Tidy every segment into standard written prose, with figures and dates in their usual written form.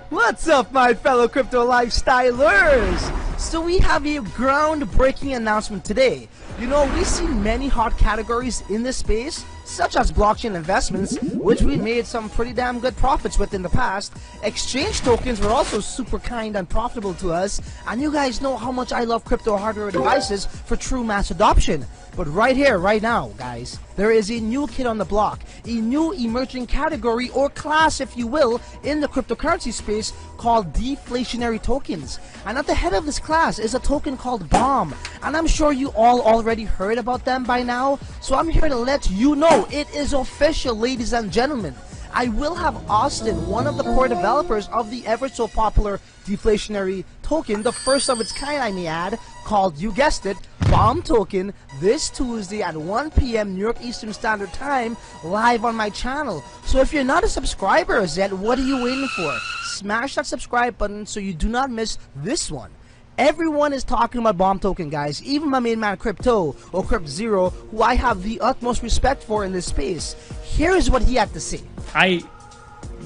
What's up, my fellow crypto lifestylers? So we have a groundbreaking announcement today. You know, we see many hot categories in this space, such as blockchain investments, which we made some pretty damn good profits with in the past. Exchange tokens were also super kind and profitable to us, and you guys know how much I love crypto hardware devices for true mass adoption. But right here, right now, guys, there is a new kid on the block, a new emerging category or class, if you will, in the cryptocurrency space called deflationary tokens. And at the head of this class is a token called BOMB. And I'm sure you all already heard about them by now, so I'm here to let you know it is official, ladies and gentlemen. I will have Austin, one of the core developers of the ever so popular deflationary token, the first of its kind I may add, called, you guessed it, BOMB token, this Tuesday at 1 p.m. New York Eastern Standard Time, live on my channel. So if you're not a subscriber as yet, what are you waiting for? Smash that subscribe button so you do not miss this one. Everyone is talking about BOMB token, guys. Even my main man Crypto, or Crypt Zero, who I have the utmost respect for in this space. Here's what he had to say. I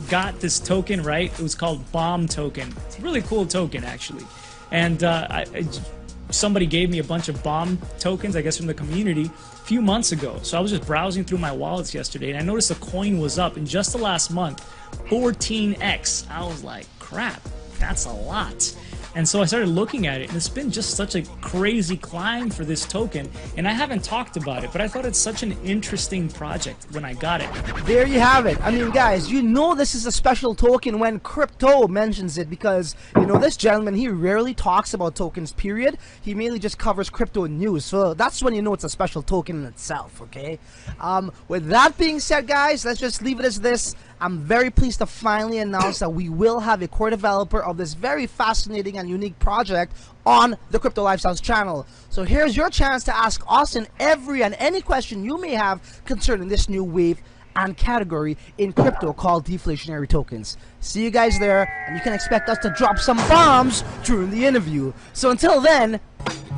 got this token, right? It was called BOMB token. It's a really cool token, actually. And somebody gave me a bunch of BOMB tokens, I guess from the community, a few months ago. So I was just browsing through my wallets yesterday, and I noticed the coin was up in just the last month, 14x. I was like, crap, that's a lot. And so I started looking at it, and it's been just such a crazy climb for this token, and I haven't talked about it, but I thought it's such an interesting project when I got it. There you have it. I mean, guys, you know this is a special token when Crypto mentions it, because, you know, this gentleman, he rarely talks about tokens, period. He mainly just covers crypto news, so that's when you know it's a special token in itself, okay? With that being said, guys, let's just leave it as this. I'm very pleased to finally announce that we will have a core developer of this very fascinating and unique project on the Crypto Lifestyles channel. So here's your chance to ask Austin every and any question you may have concerning this new wave and category in crypto called deflationary tokens. See you guys there, and you can expect us to drop some bombs during the interview. So until then,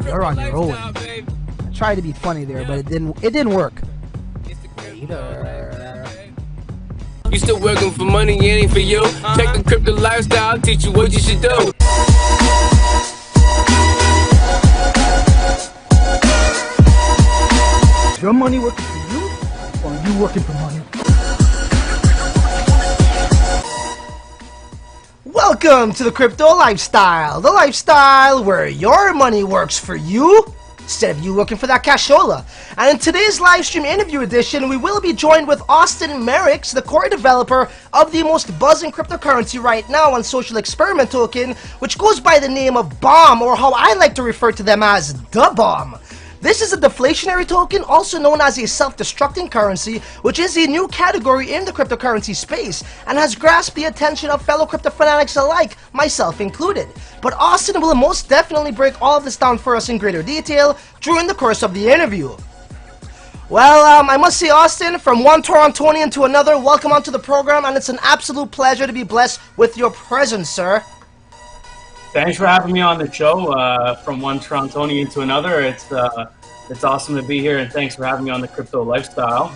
you're on your own. I tried to be funny there, but it didn't work. Later. You still working for money, it ain't for you. Check the crypto lifestyle, teach you what you should do. Is your money working for you, or are you working for money? Welcome to the Crypto Lifestyle, the lifestyle where your money works for you instead of you looking for that cashola. And in today's live stream interview edition, we will be joined with Austin Merricks, the core developer of the most buzzing cryptocurrency right now on Social Experiment Token, which goes by the name of BOMB, or how I like to refer to them as the BOMB. This is a deflationary token, also known as a self-destructing currency, which is a new category in the cryptocurrency space and has grasped the attention of fellow crypto fanatics alike, myself included. But Austin will most definitely break all of this down for us in greater detail during the course of the interview. Well, I must say, Austin, from one Torontonian to another, welcome onto the program, and it's an absolute pleasure to be blessed with your presence, sir. Thanks for having me on the show. From one Torontonian to another, it's awesome to be here, and thanks for having me on the Crypto Lifestyle.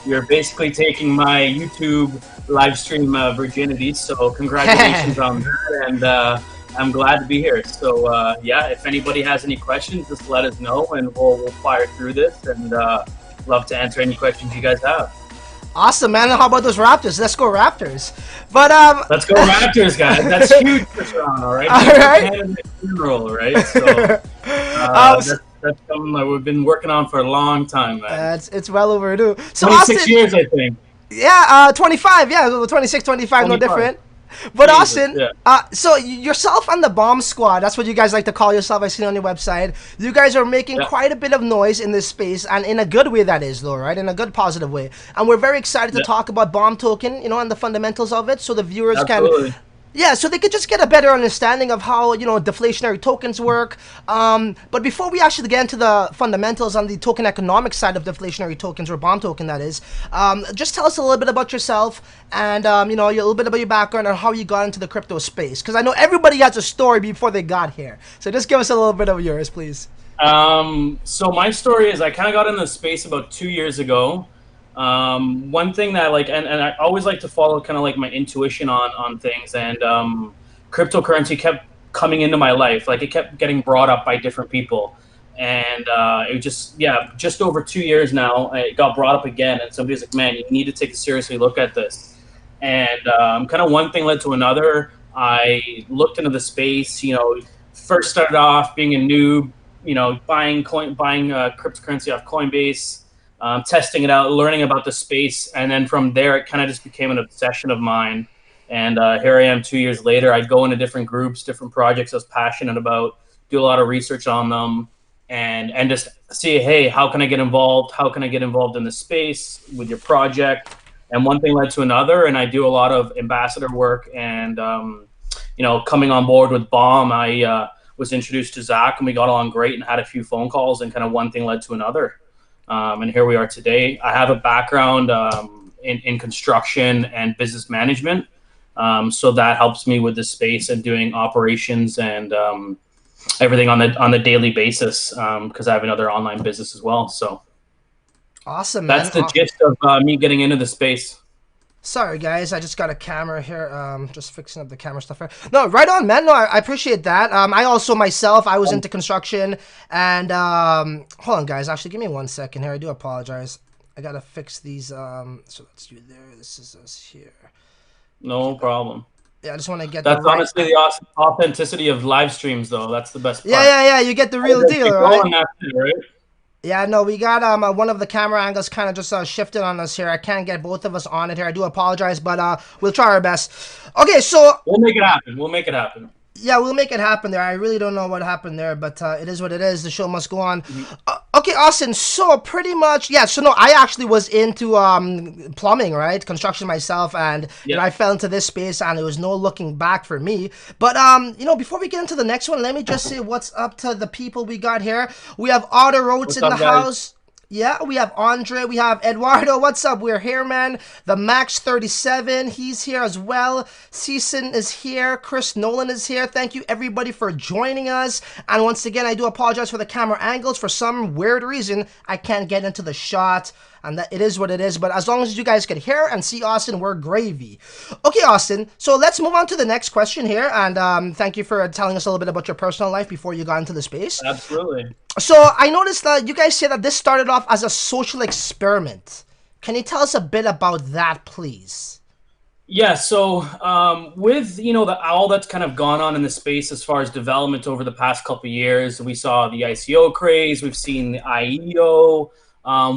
You're basically taking my YouTube live stream virginity, so congratulations on that, and I'm glad to be here. So yeah, if anybody has any questions, just let us know, and we'll fire through this, and love to answer any questions you guys have. Awesome, man. How about those Raptors? Let's go Raptors. But let's go Raptors, guys. That's huge for Toronto, right? All right. Canada funeral, right? So that's something we've been working on for a long time, man. It's well overdue. So 26 Austin, years, I think. Yeah, 25. Yeah, 26, 25, no different. But Jesus, Austin, yeah. So yourself and the BOMB Squad, that's what you guys like to call yourself, I see on your website. You guys are making quite a bit of noise in this space, and in a good way that is, though, right? In a good, positive way. And we're very excited to talk about BOMB token, you know, and the fundamentals of it, so the viewers can... Yeah, so they could just get a better understanding of how, you know, deflationary tokens work. But before we actually get into the fundamentals on the token economic side of deflationary tokens, or BOMB token that is, just tell us a little bit about yourself and, you know, a little bit about your background and how you got into the crypto space. Because I know everybody has a story before they got here. So just give us a little bit of yours, please. So my story is I kind of got in the space about 2 years ago. One thing that and I always like to follow kind of like my intuition on things, and cryptocurrency kept coming into my life. Like it kept getting brought up by different people, and it just just over 2 years now, it got brought up again, and somebody's like, "Man, you need to take a seriously look at this." And kind of one thing led to another. I looked into the space. First started off being a noob. Buying cryptocurrency off Coinbase, testing it out, learning about the space, and then from there it kind of just became an obsession of mine. And here I am 2 years later. I go into different groups, different projects I was passionate about, do a lot of research on them, and just see, hey, how can I get involved? How can I get involved in the space with your project? And one thing led to another, and I do a lot of ambassador work. And coming on board with BOMB, I was introduced to Zach, and we got along great and had a few phone calls, and kind of one thing led to another. And here we are today. I have a background in construction and business management, so that helps me with the space and doing operations and everything on the daily basis, because I have another online business as well. So Awesome, man. that's the gist of me getting into the space. Sorry, guys. I just got a camera here. Just fixing up the camera stuff here. No, right on, man. No, I appreciate that. I also myself, I was into construction, and hold on, guys. Actually, give me 1 second here. I do apologize. I gotta fix these. So let's do there. This is us here. No problem. Yeah, I just want to get. That's honestly the authenticity of live streams, though. That's the best part. Yeah. You get the real deal, right? Right? Yeah, no, we got one of the camera angles kind of just shifted on us here. I can't get both of us on it here. I do apologize, but we'll try our best. Okay, so we'll make it happen. We'll make it happen. Yeah, we'll make it happen there. I really don't know what happened there, but it is what it is. The show must go on. Okay, Austin, so pretty much, yeah, so no, I actually was into plumbing, right? Construction myself, and I fell into this space, and there was no looking back for me. But, before we get into the next one, let me just say what's up to the people we got here. We have Otto Roats in the house. Yeah, we have Andre, we have Eduardo, what's up? We're here, man. The Max37, he's here as well. Season is here. Chris Nolan is here. Thank you, everybody, for joining us. And once again, I do apologize for the camera angles. For some weird reason, I can't get into the shot. And that it is what it is. But as long as you guys can hear and see Austin, we're gravy. Okay, Austin. So let's move on to the next question here. And thank you for telling us a little bit about your personal life before you got into the space. Absolutely. So I noticed that you guys say that this started off as a social experiment. Can you tell us a bit about that, please? Yeah, so with all that's kind of gone on in the space as far as development over the past couple of years, we saw the ICO craze, we've seen the IEO.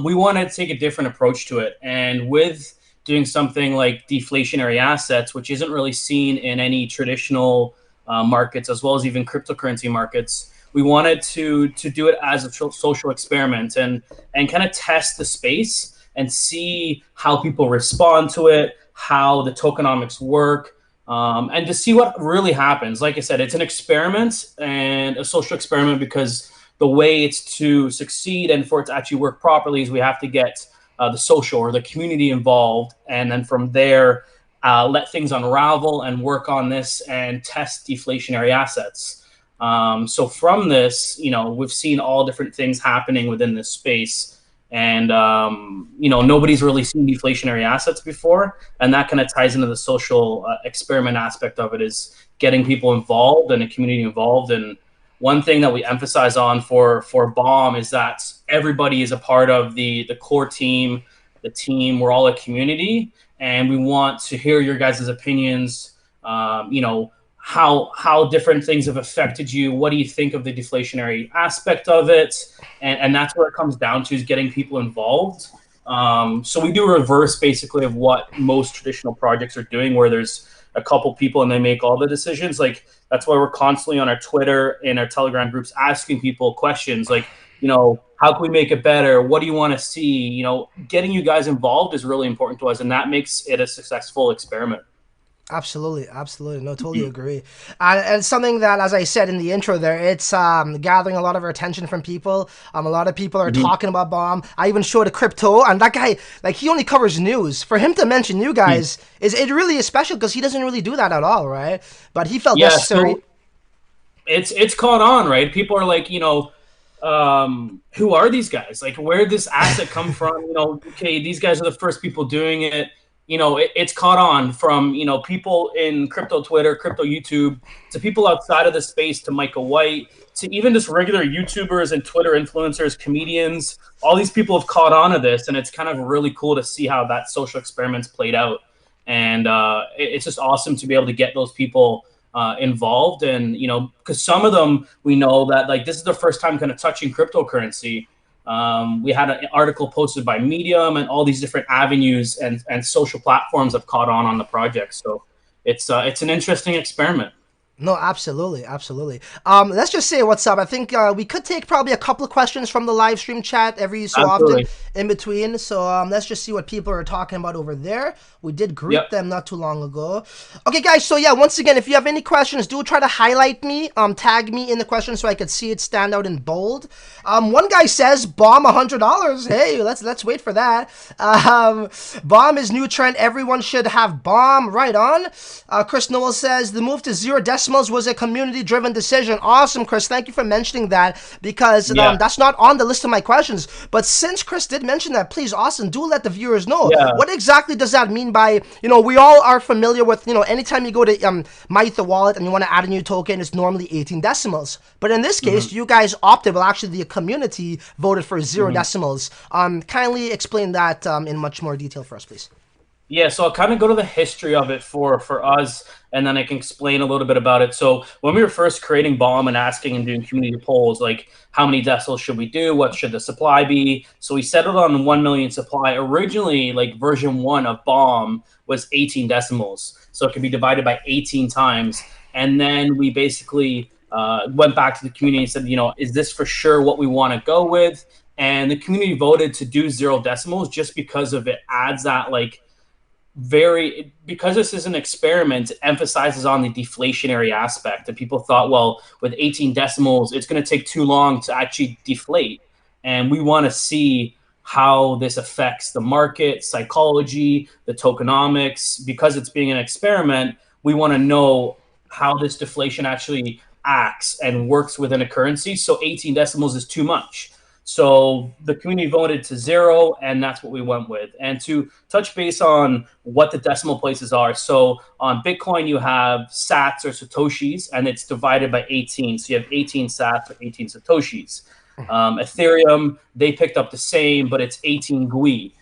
We wanted to take a different approach to it, and with doing something like deflationary assets, which isn't really seen in any traditional markets, as well as even cryptocurrency markets, we wanted to do it as a social experiment and kind of test the space and see how people respond to it, how the tokenomics work, and to see what really happens. Like I said, it's an experiment and a social experiment because the way it's to succeed and for it to actually work properly is we have to get the social or the community involved, and then from there let things unravel and work on this and test deflationary assets. So from this, we've seen all different things happening within this space, and nobody's really seen deflationary assets before, and that kind of ties into the social experiment aspect of it, is getting people involved and the community involved. And one thing that we emphasize on for BOMB is that everybody is a part of the core team, the team. We're all a community, and we want to hear your guys' opinions. How different things have affected you. What do you think of the deflationary aspect of it? And that's where it comes down to, is getting people involved. So we do a reverse basically of what most traditional projects are doing, where there's a couple people and they make all the decisions. Like, that's why we're constantly on our Twitter and our Telegram groups asking people questions like, how can we make it better? What do you want to see? Getting you guys involved is really important to us, and that makes it a successful experiment. Absolutely. No, totally agree. And something that, as I said in the intro there, it's gathering a lot of our attention from people. A lot of people are talking about BOMB. I even showed a crypto, and that guy, he only covers news. For him to mention you guys, it really is special, because he doesn't really do that at all, right? But he felt necessary. So it's caught on, right? People are like, who are these guys? Like, where did this asset come from? You know, okay, these guys are the first people doing it. You know, it's caught on from, you know, people in crypto Twitter, crypto YouTube, to people outside of the space, to Michael White, to even just regular YouTubers and Twitter influencers, comedians. All these people have caught on to this, and it's kind of really cool to see how that social experiment's played out. And it's just awesome to be able to get those people involved. And, you know, because some of them, we know that, like, this is the first time kind of touching cryptocurrency. We had an article posted by Medium, and all these different avenues and social platforms have caught on the project. So it's an interesting experiment. No, absolutely, absolutely. Let's just say what's up. I think we could take probably a couple of questions from the live stream chat every so Absolutely. often in between. So let's just see what people are talking about over there. We did greet them not too long ago. Okay, guys. So yeah, once again, if you have any questions, do try to highlight me, tag me in the question so I could see it stand out in bold. One guy says bomb $100. Hey, let's wait for that. Bomb is new trend. Everyone should have bomb. Right on. Chris Noel says the move to 0 decimals was a community-driven decision. Awesome, Chris. Thank you for mentioning that, because that's not on the list of my questions. But since Chris did mention that, please, Austin, do let the viewers know. What exactly does that mean by, you know, we all are familiar with, you know, anytime you go to My the Wallet and you want to add a new token, it's normally 18 decimals. But in this case, you guys opted, well, actually, the community voted for 0 decimals. Kindly explain that in much more detail for us, please. Yeah, so I'll kind of go to the history of it for us, and then I can explain a little bit about it. So when we were first creating BOMB and asking and doing community polls, like, how many decimals should we do? What should the supply be? So we settled on 1 million supply. Originally, like, version 1 of BOMB was 18 decimals. So it could be divided by 18 times. And then we basically went back to the community and said, you know, is this for sure what we want to go with? And the community voted to do 0 decimals just because of it adds that, like, because this is an experiment, it emphasizes on the deflationary aspect. And people thought, well, with 18 decimals, it's going to take too long to actually deflate. And we want to see how this affects the market, psychology, the tokenomics. Because it's being an experiment, we want to know how this deflation actually acts and works within a currency. So 18 decimals is too much. So the community voted to 0, and that's what we went with. And to touch base on what the decimal places are, so on Bitcoin, you have sats or satoshis, and it's divided by 18. So you have 18 sats or 18 satoshis. Ethereum, they picked up the same, but it's 18 GUI,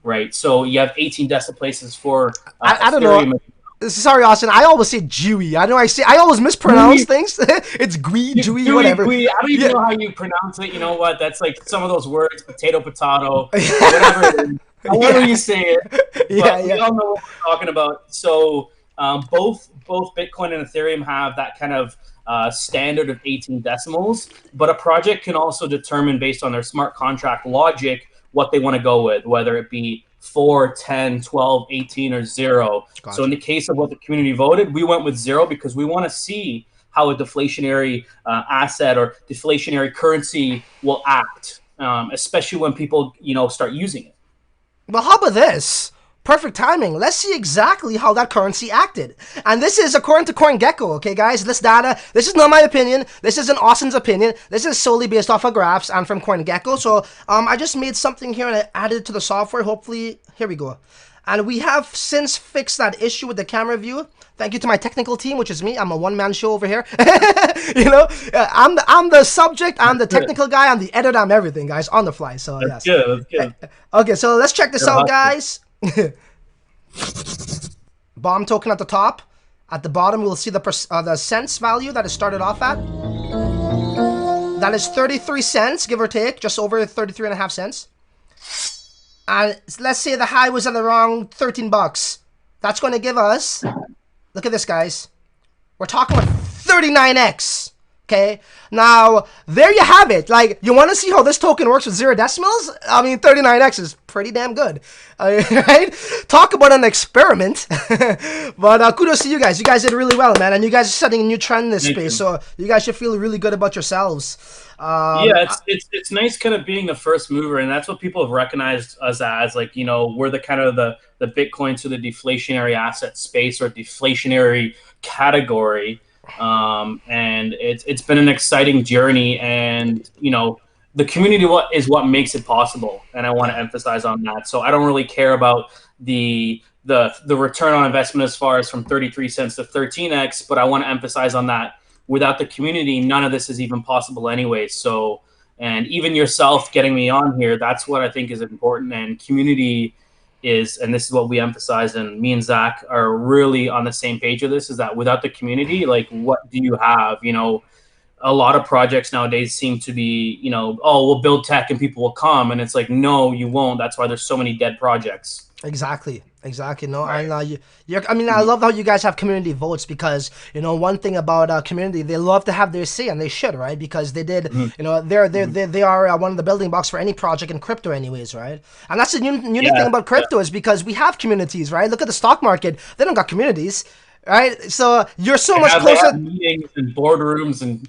right? So you have 18 decimal places for I don't Ethereum. know. Sorry, Austin. I always say Jewy. I always mispronounce things. It's Gui, Jewy, whatever. I don't even know how you pronounce it. You know what? That's like some of those words, potato, whatever it is. However you say it. But we all know what we're talking about. So both Bitcoin and Ethereum have that kind of standard of 18 decimals. But a project can also determine, based on their smart contract logic, what they want to go with, whether it be 4, 10, 12, 18, or 0. Gotcha. So in the case of what the community voted, we went with 0 because we want to see how a deflationary asset or deflationary currency will act, especially when people, you know, start using it. Well, how about this? Perfect timing. Let's see exactly how that currency acted. And this is according to CoinGecko, okay, guys? This data, this is not my opinion. This isn't Austin's opinion. This is solely based off of graphs and from CoinGecko. So I just made something here and I added it to the software. Hopefully, here we go. And we have since fixed that issue with the camera view. Thank you to my technical team, which is me. I'm a one-man show over here. You know, I'm the subject, I'm the technical guy, I'm the editor, I'm everything, guys, on the fly. So that's good. That's good. Okay, so let's check this out, guys. BOMB token at the top. At the bottom, we'll see the cents value that it started off at. That is 33 cents, give or take, just over 33 and a half cents. And let's say the high was at around 13 bucks. That's going to give us, look at this, guys. We're talking about 39x. Okay, now there you have it. Like, you want to see how this token works with 0 decimals? I mean, 39x is pretty damn good, right? Talk about an experiment. But kudos to you guys. You guys did really well, man, and you guys are setting a new trend in this space. So you guys should feel really good about yourselves. Yeah, it's nice kind of being the first mover, and that's what people have recognized us as. Like, you know, we're the kind of the Bitcoin to the deflationary asset space or deflationary category. And it's been an exciting journey, and, you know, the community is what makes it possible, and I want to emphasize on that. So I don't really care about the return on investment as far as from 33 cents to 13x, but I want to emphasize on that. Without the community, none of this is even possible anyway. So, and even yourself getting me on here, that's what I think is important. And community is, and this is what we emphasize, and me and Zach are really on the same page with this, is that without the community, like, what do you have? You know, a lot of projects nowadays seem to be, you know, oh, we'll build tech and people will come. And it's like, no, you won't. That's why there's so many dead projects. Exactly. No, right. I mean, I love how you guys have community votes, because, you know, one thing about community, they love to have their say, and they should, right? Because they did, you know, they are one of the building blocks for any project in crypto, anyways, right? And that's the unique thing about crypto, is because we have communities, right? Look at the stock market; they don't got communities, right? So you're so much closer. They have meetings and boardrooms and,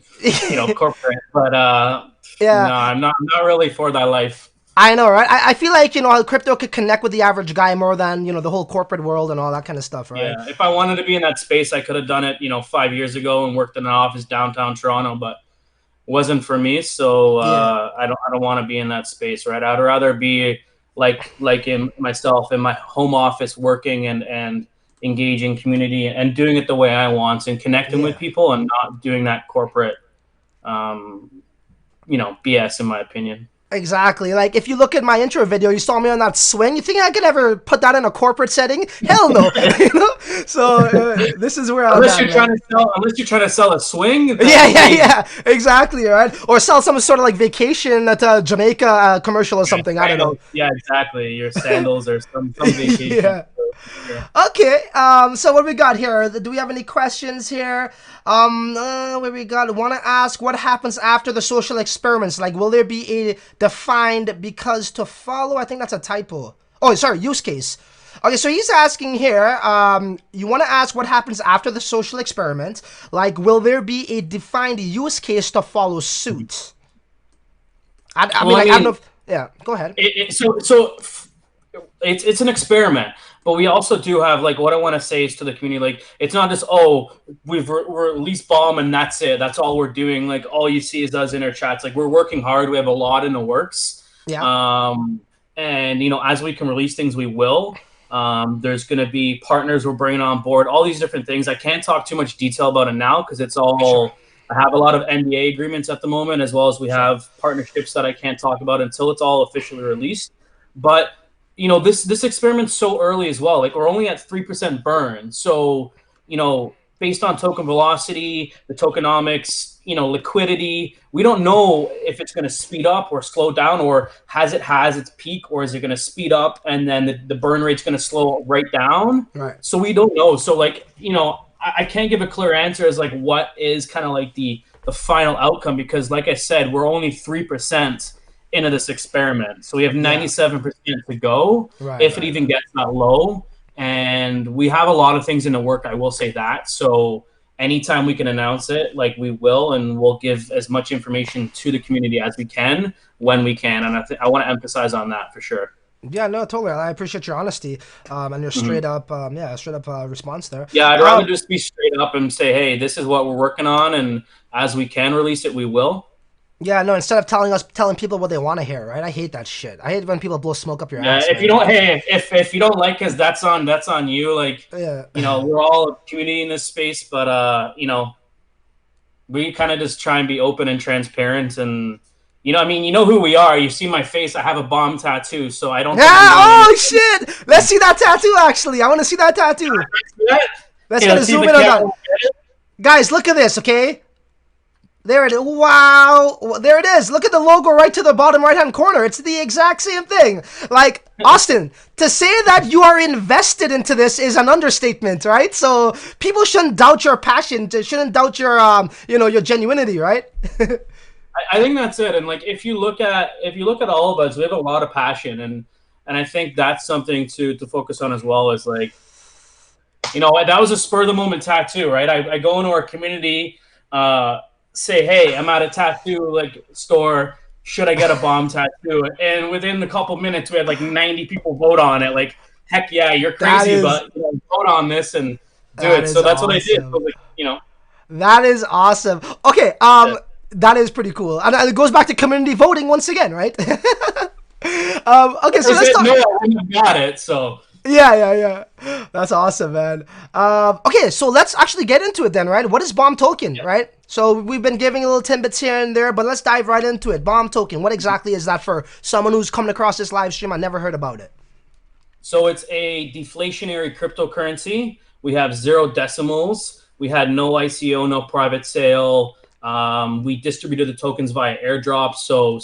you know, corporate, but no, I'm not really for that life. I know, right? I feel like, you know, crypto could connect with the average guy more than, you know, the whole corporate world and all that kind of stuff, right? Yeah, if I wanted to be in that space, I could have done it, you know, 5 years ago and worked in an office downtown Toronto, but it wasn't for me. So I don't want to be in that space, right? I'd rather be like in myself in my home office, working and engaging community and doing it the way I want, and connecting with people, and not doing that corporate, you know, BS, in my opinion. Exactly. Like, if you look at my intro video, you saw me on that swing. You think I could ever put that in a corporate setting? Hell no. You know? So this is where unless you're trying to sell a swing. Yeah. Exactly. Right. Or sell some sort of like vacation at a Jamaica commercial or something. I don't know. Yeah, exactly. Your sandals or some vacation. Yeah. Okay. So what we got here? Do we have any questions here? What we got? Want to ask what happens after the social experiments? Like, will there be a defined because to follow? I think that's a typo. Oh, sorry, use case. Okay, so he's asking here, you want to ask what happens after the social experiment. Like, will there be a defined use case to follow suit? I don't know if, yeah, go ahead. So it's an experiment, but we also do have, like, what I want to say is to the community, like, it's not just, oh, we've released BOMB and that's it. That's all we're doing. Like, all you see is us in our chats. Like, we're working hard. We have a lot in the works. Yeah. And, you know, as we can release things, we will. There's going to be partners we're bringing on board, all these different things. I can't talk too much detail about it now because it's all, sure. I have a lot of NDA agreements at the moment, as well as we have partnerships that I can't talk about until it's all officially released. But, you know, this experiment's so early as well. Like, we're only at 3% burn. So, you know, based on token velocity, the tokenomics, you know, liquidity, we don't know if it's going to speed up or slow down, or has its peak, or is it going to speed up and then the burn rate's going to slow right down. Right. So we don't know. So, like, you know, I can't give a clear answer as like what is kind of like the final outcome, because like I said, we're only 3% into this experiment. So we have 97% to go, if it even gets that low. And we have a lot of things in the work, I will say that. So anytime we can announce it, like, we will, and we'll give as much information to the community as we can when we can. And I want to emphasize on that for sure. Yeah, no, totally. I appreciate your honesty and your straight up, response there. Yeah, I'd rather just be straight up and say, hey, this is what we're working on, and as we can release it, we will. Yeah, no, instead of telling people what they want to hear, right? I hate that shit. I hate when people blow smoke up your ass. If you don't, if you don't like us, that's on you. Like, you know, we're all a community in this space, but you know, we kind of just try and be open and transparent, and you know, I mean, you know who we are. You see my face. I have a BOMB tattoo, so I don't. Oh shit! Let's see that tattoo. Actually, I want to see that tattoo. Let's get a zoom in on that. Guys, look at this, okay? There it is. Wow. There it is. Look at the logo right to the bottom right-hand corner. It's the exact same thing. Like, Austin, to say that you are invested into this is an understatement, right? So people shouldn't doubt your passion. Shouldn't doubt your, you know, your genuinity, right? I think that's it. And like, if you look at all of us, we have a lot of passion, and I think that's something to focus on as well. Is like, you know, that was a spur of the moment tattoo, right? I go into our community, say, hey, I'm at a tattoo store. Should I get a BOMB tattoo? And within a couple minutes, we had like 90 people vote on it. Like, heck yeah, you're crazy, but you know, vote on this and do it. So that's what I did. So, like, you know, that is awesome. Okay, That is pretty cool, and it goes back to community voting once again, right? Okay, so let's talk. No, I wouldn't have got it. So Yeah. That's awesome, man. Okay, so let's actually get into it then, right? What is BOMB token, right? So we've been giving little tidbits here and there, but let's dive right into it. BOMB token, what exactly is that for someone who's coming across this live stream? I never heard about it. So it's a deflationary cryptocurrency. We have 0 decimals. We had no ICO, no private sale. We distributed the tokens via airdrop. So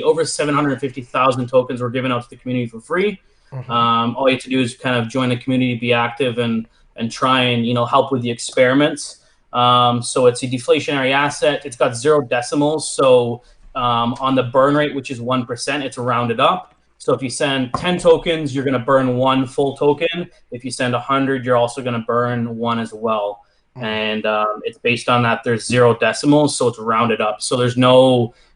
over 750,000 tokens were given out to the community for free. All you have to do is kind of join the community, be active, and try and help with the experiments. So it's a deflationary asset. It's got 0 decimals. So on the burn rate, which is 1%, it's rounded up. So if you send 10 tokens, you're going to burn 1 full token. If you send 100, you're also going to burn 1 as well. And it's based on that. There's 0 decimals, so it's rounded up. So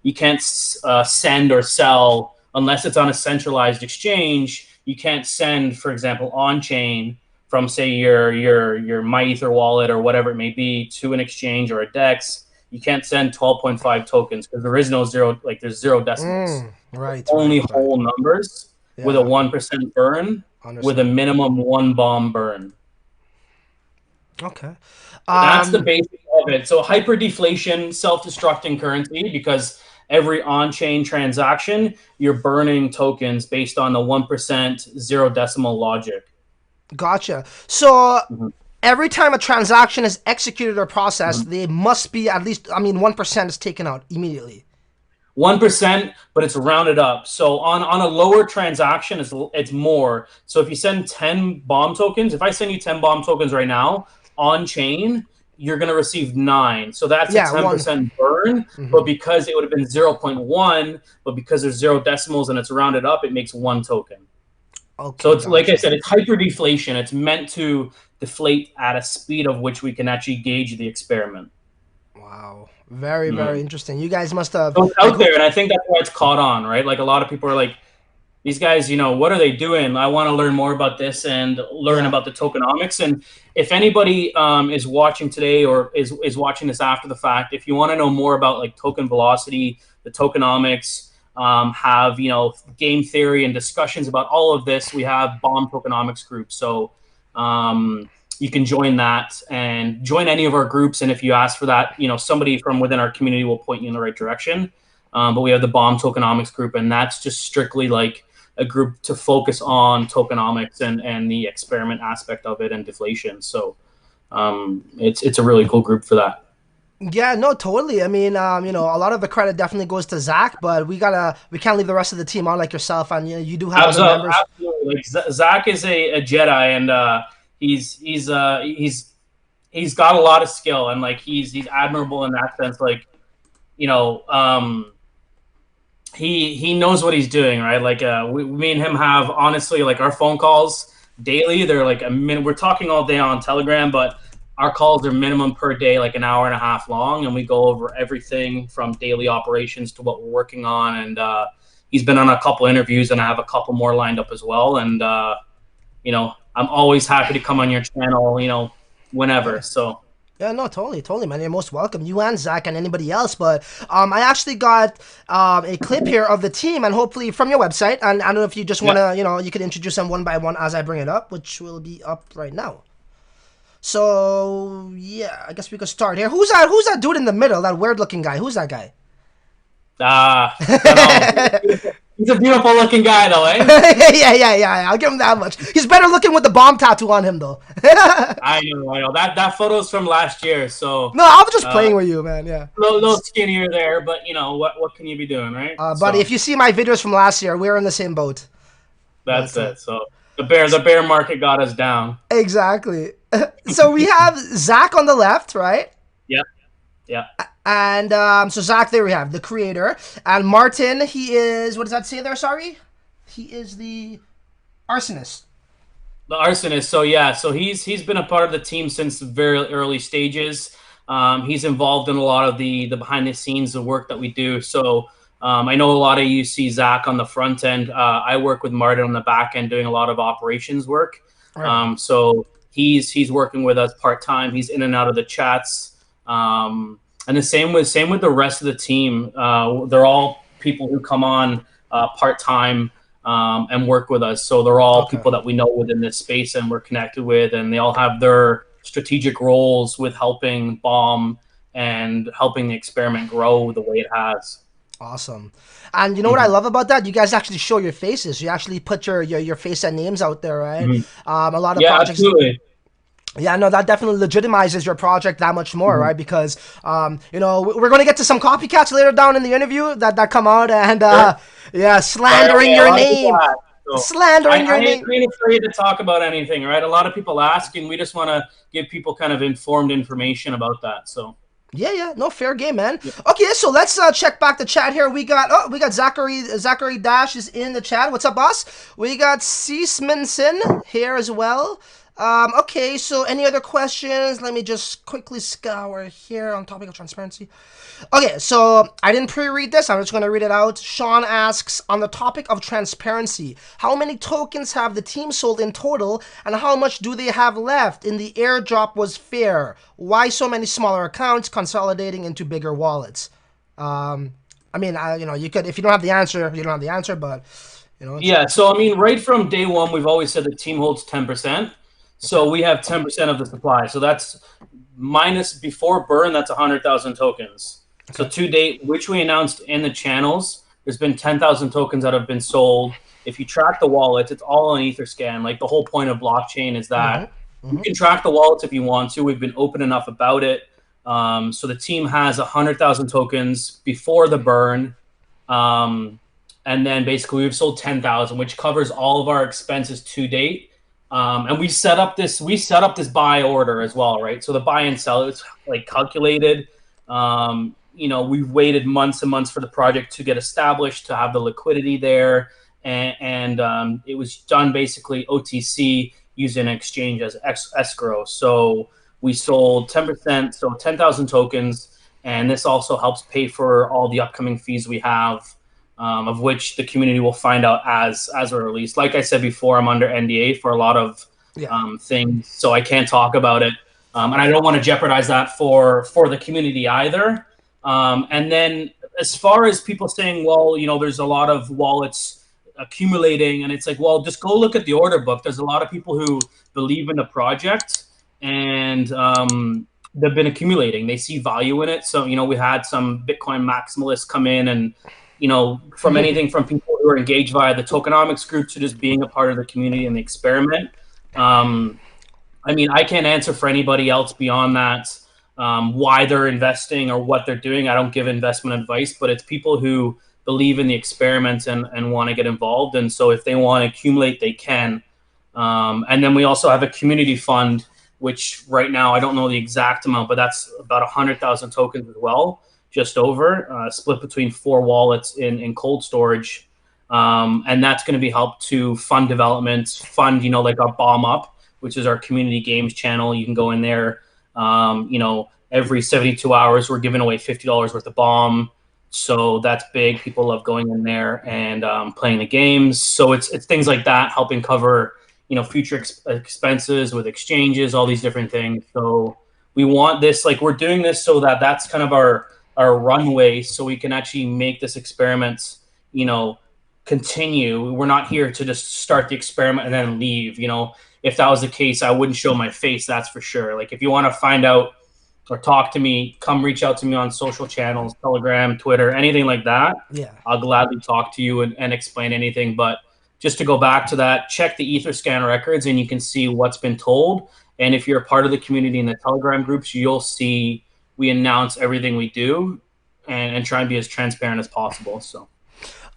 you can't send or sell unless it's on a centralized exchange. You can't send, for example, on chain from, say, your My Ether wallet or whatever it may be to an exchange or a DEX. You can't send 12.5 tokens because there is no 0. Like there's 0 decimals. Right. Only whole numbers with a 1% burn, with a minimum 1 bomb burn. Okay. That's the basic of it. So hyper-deflation, self-destructing currency, because every on-chain transaction, you're burning tokens based on the 1% 0 decimal logic. Gotcha. So every time a transaction is executed or processed, they must be at least, 1% is taken out immediately. 1%, but it's rounded up. So on a lower transaction, it's more. So if you send 10 BOMB tokens, if I send you 10 BOMB tokens right now on chain, you're going to receive 9. So that's a 10% burn. But because it would have been 0.1, but because there's 0 decimals and it's rounded up, it makes 1 token. Okay, so it's like I said, it's hyper deflation. It's meant to deflate at a speed of which we can actually gauge the experiment. Wow. Very, very interesting. You guys must have... So it's out there, and I think that's why it's caught on, right? Like, a lot of people are like, these guys, what are they doing? I want to learn more about this and learn about the tokenomics. And if anybody is watching today or is watching this after the fact, if you want to know more about, like, token velocity, the tokenomics, have, game theory and discussions about all of this, we have BOMB Tokenomics group. So... you can join that and join any of our groups. And if you ask for that, somebody from within our community will point you in the right direction. But we have the BOMB Tokenomics group, and that's just strictly like a group to focus on tokenomics and the experiment aspect of it and deflation. So it's a really cool group for that. Yeah, no, totally. I mean, a lot of the credit definitely goes to Zach, but we can't leave the rest of the team on like yourself, and you do have other members. Absolutely. Like, Zach is a Jedi, and he's got a lot of skill, and like he's admirable in that sense. Like, he knows what he's doing, right? Like me and him have, honestly, like, our phone calls daily. They're like a minute. We're talking all day on Telegram, but our calls are minimum per day, like an hour and a half long, and we go over everything from daily operations to what we're working on. And he's been on a couple interviews, and I have a couple more lined up as well. And I'm always happy to come on your channel, whenever. So. Yeah, no, totally, man. You're most welcome. You and Zach and anybody else. But I actually got a clip here of the team, and hopefully from your website. And I don't know if you just want to, you can introduce them one by one as I bring it up, which will be up right now. So yeah, I guess we could start here. Who's that dude in the middle? That weird-looking guy. Who's that guy? He's a beautiful looking guy, though, eh? yeah. I'll give him that much. He's better looking with the BOMB tattoo on him, though. I know. That photo's from last year, so. No, I was just playing with you, man. Yeah. Little skinnier there, but what can you be doing, right? Buddy, if you see my videos from last year, we're in the same boat. That's it. So the bear market got us down. Exactly. So we have Zach on the left, right? Yeah. And so Zach, there we have the creator, and Martin, he is, what does that say there? Sorry, he is the arsonist. The arsonist. So yeah, so he's been a part of the team since the very early stages. He's involved in a lot of the behind the scenes, the work that we do. So I know a lot of you see Zach on the front end. I work with Martin on the back end, doing a lot of operations work. Right. So he's working with us part time. He's in and out of the chats. And the same with the rest of the team. They're all people who come on part time and work with us. So they're all people that we know within this space and we're connected with, and they all have their strategic roles with helping bomb and helping the experiment grow the way it has. Awesome. And you know what I love about that? You guys actually show your faces. You actually put your face and names out there, right? A lot of projects. Absolutely. Yeah, no, that definitely legitimizes your project that much more, right? Because, you know, we're going to get to some copycats later down in the interview that come out and, yeah, slandering your name. Slandering your name. I ain't afraid to talk about anything, right? A lot of people ask, and we just want to give people kind of informed information about that, so. Yeah, no, fair game, man. Okay, so let's check back the chat here. We got Zachary Dash is in the chat. What's up, boss? We got Seismanson here as well. Okay, so any other questions? Let me just quickly scour here on topic of transparency. Okay, so I didn't pre-read this. I'm just going to read it out. Sean asks, on the topic of transparency, how many tokens have the team sold in total, and how much do they have left? In the airdrop was fair. Why so many smaller accounts consolidating into bigger wallets? I mean, you know, you could, if you don't have the answer, you don't have the answer, but, you know. Yeah, so I mean, right from day one, we've always said the team holds 10%. So we have 10% of the supply. So that's minus before burn, that's 100,000 tokens. Okay. So to date, which we announced in the channels, there's been 10,000 tokens that have been sold. If you track the wallets, it's all on Etherscan. Like the whole point of blockchain is that you can track the wallets if you want to. We've been open enough about it. So the team has 100,000 tokens before the burn. And then basically we've sold 10,000, which covers all of our expenses to date. And we set up this buy order as well, right? So the buy and sell, it's like calculated. You know, we've waited months and months for the project to get established, to have the liquidity there. And it was done basically OTC using an exchange as escrow. So we sold 10%, so 10,000 tokens. And this also helps pay for all the upcoming fees we have. Of which the community will find out as we're released. Like I said before, I'm under NDA for a lot of things, so I can't talk about it. And I don't want to jeopardize that for the community either. And then as far as people saying, well, you know, there's a lot of wallets accumulating, and it's like, well, just go look at the order book. There's a lot of people who believe in the project, and they've been accumulating. They see value in it. So, you know, we had some Bitcoin maximalists come in and, you know, from anything from people who are engaged via the Tokenomics group to just being a part of the community and the experiment. I mean, I can't answer for anybody else beyond that, why they're investing or what they're doing. I don't give investment advice, but it's people who believe in the experiment and want to get involved. And so if they want to accumulate, they can. And then we also have a community fund, which right now, I don't know the exact amount, but that's about 100,000 tokens as well. Just over, split between 4 wallets in cold storage. And that's going to be helped to fund development, fund, you know, like our Bomb Up, which is our community games channel. You can go in there, you know, every 72 hours, we're giving away $50 worth of bomb. So that's big. People love going in there and playing the games. So it's things like that, helping cover, you know, future expenses with exchanges, all these different things. So we want this, like we're doing this so that that's kind of our runway, so we can actually make this experiment, you know, continue. We're not here to just start the experiment and then leave. You know, if that was the case, I wouldn't show my face, that's for sure. Like if you want to find out or talk to me, come reach out to me on social channels, Telegram, Twitter, anything like that. Yeah, I'll gladly talk to you and explain anything. But just to go back to that, check the Etherscan records and you can see what's been told. And if you're a part of the community in the Telegram groups, you'll see we announce everything we do and try and be as transparent as possible. So,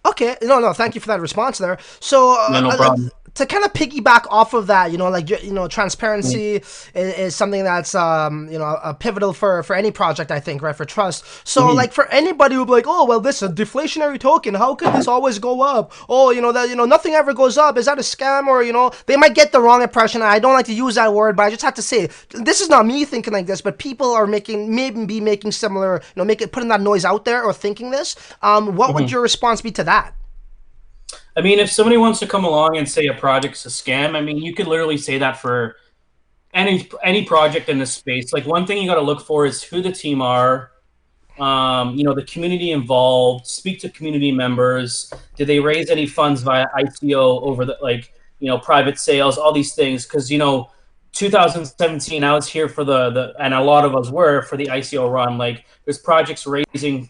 okay, no, thank you for that response there. So, no problem. To kind of piggyback off of that, you know, like, you know, transparency is something that's, you know, a pivotal for any project, I think, right, for trust. So, like, for anybody who'd be like, oh, well, this is a deflationary token. How could this always go up? Oh, you know, that, you know, nothing ever goes up. Is that a scam? Or, you know, they might get the wrong impression. I don't like to use that word, but I just have to say, this is not me thinking like this, but people are maybe making similar, you know, putting that noise out there or thinking this. What would your response be to that? I mean, if somebody wants to come along and say a project's a scam, I mean, you could literally say that for any project in this space. Like, one thing you got to look for is who the team are, The community involved, speak to community members. Did they raise any funds via ICO over the private sales, all these things? Because 2017, I was here for the and a lot of us were for the ICO run. Like there's projects raising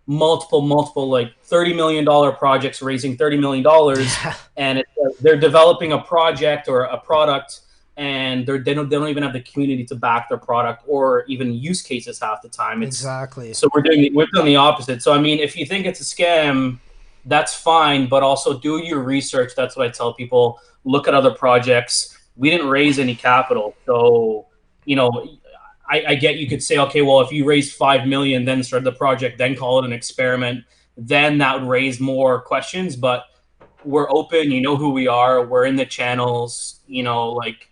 multiple like $30 million projects raising $30 million, and they're developing a project or a product, and they don't even have the community to back their product or even use cases half the time. Exactly. So we've done the opposite. So I mean, if you think it's a scam, that's fine, but also do your research. That's what I tell people. Look at other projects. We didn't raise any capital, so I get you could say, okay, well, if you raise 5 million, then start the project, then call it an experiment, then that would raise more questions. But we're open. You know who we are. We're in the channels. Like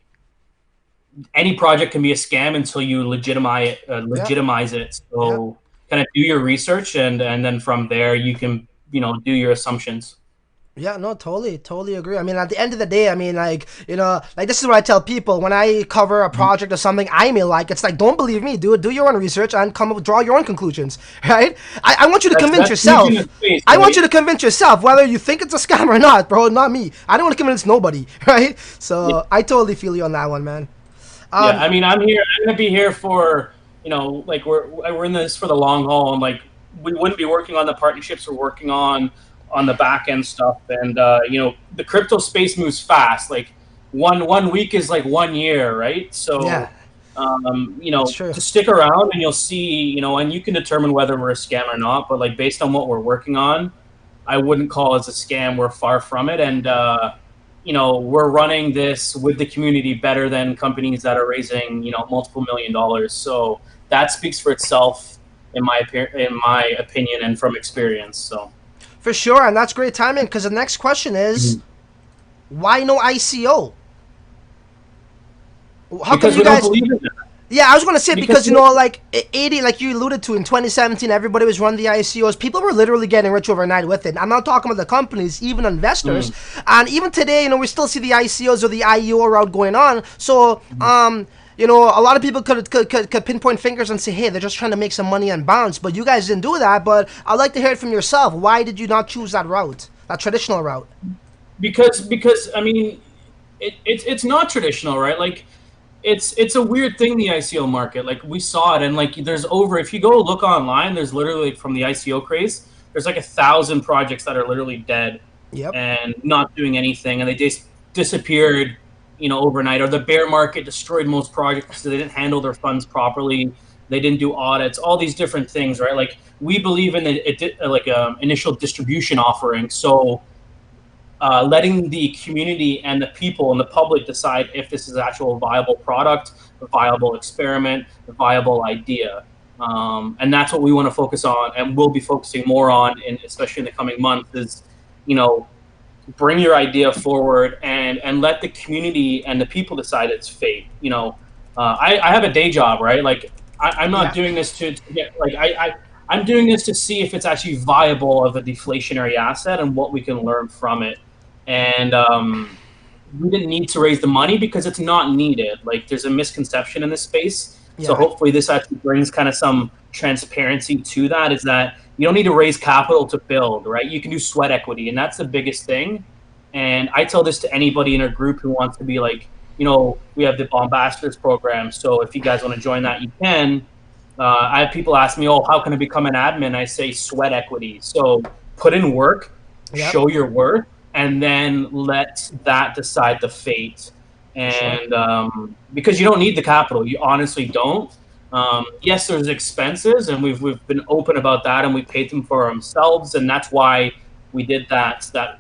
any project can be a scam until you legitimize it. So kind of do your research, and then from there you can do your assumptions. Yeah, no, totally agree. I mean, at the end of the day, I mean, like, this is what I tell people when I cover a project or something I may like. It's like, don't believe me, do your own research and draw your own conclusions, right? I want you to convince yourself. I want you to convince yourself whether you think it's a scam or not, bro, not me. I don't want to convince nobody, right? So I totally feel you on that one, man. I mean, I'm gonna be here for, like we're in this for the long haul, and like we wouldn't be working on the partnerships we're working on the back end stuff. And the crypto space moves fast. Like one week is like 1 year, right? So to stick around, and you'll see, and you can determine whether we're a scam or not. But like based on what we're working on, I wouldn't call us a scam. We're far from it. And we're running this with the community better than companies that are raising multiple $1 million. So that speaks for itself in my opinion and from experience. So for sure, and that's great timing, because the next question is, why no ICO? How because come you guys? Don't believe in that. Yeah, I was going to say because like 80, like you alluded to, in 2017, everybody was running the ICOs. People were literally getting rich overnight with it. I'm not talking about the companies, even investors. And even today, we still see the ICOs or the IEO route going on. So, a lot of people could pinpoint fingers and say, hey, they're just trying to make some money and bounce. But you guys didn't do that. But I'd like to hear it from yourself. Why did you not choose that route, that traditional route? Because I mean, it's not traditional, right? Like, it's a weird thing, the ICO market. Like we saw it, and like if you go look online, there's literally, from the ICO craze, there's like 1,000 projects that are literally dead and not doing anything, and they just disappeared overnight. Or the bear market destroyed most projects because they didn't handle their funds properly, they didn't do audits, all these different things, right? Like we believe in initial distribution offering. So letting the community and the people and the public decide if this is an actual viable product, a viable experiment, a viable idea. And that's what we want to focus on, and we'll be focusing more on, especially in the coming months, is, bring your idea forward and let the community and the people decide its fate. I have a day job, right? Like I'm not doing this to get, like, I'm doing this to see if it's actually viable of a deflationary asset and what we can learn from it. And we didn't need to raise the money because it's not needed. Like there's a misconception in this space. So hopefully this actually brings kind of some transparency to that, is that you don't need to raise capital to build, right? You can do sweat equity, and that's the biggest thing. And I tell this to anybody in our group who wants to be like, we have the Bombasters program. So if you guys want to join that, you can. I have people ask me, how can I become an admin? I say sweat equity. So put in work, show your worth, and then let that decide the fate. And because you don't need the capital, you honestly don't. Yes, there's expenses, and we've been open about that, and we paid them for ourselves, and that's why we did the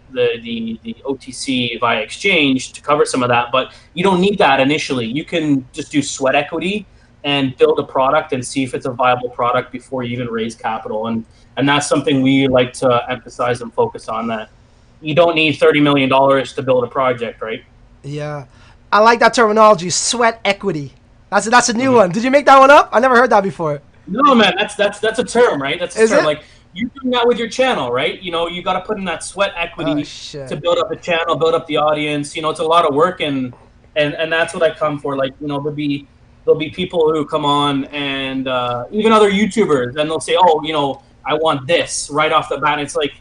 OTC via exchange to cover some of that. But you don't need that initially. You can just do sweat equity and build a product and see if it's a viable product before you even raise capital. And that's something we like to emphasize and focus on, that you don't need $30 million to build a project, right? Yeah. I like that terminology, sweat equity. That's a new one. Did you make that one up? I never heard that before. No, man, that's a term, right? That's a term. Like, you're doing that with your channel, right? You got to put in that sweat equity to build up a channel, build up the audience. It's a lot of work, and that's what I come for. Like, there'll be there'll be people who come on and even other YouTubers, and they'll say, "Oh, you know, I want this right off the bat." And it's like,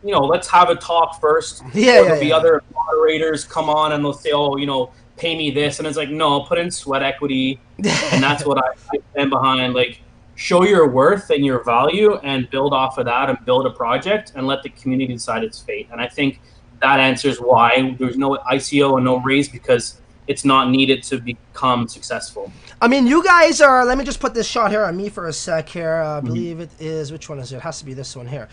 you know, let's have a talk first. Yeah, Or yeah, there'll be yeah. other moderators come on and they'll say, "Oh, you know, pay me this," and it's like, no, put in sweat equity, and that's what I stand behind. Like, show your worth and your value, and build off of that, and build a project, and let the community decide its fate. And I think that answers why there's no ICO and no raise, because it's not needed to become successful. I mean, you guys are. Let me just put this shot here on me for a sec here. I believe it is. Which one is it? It has to be this one here.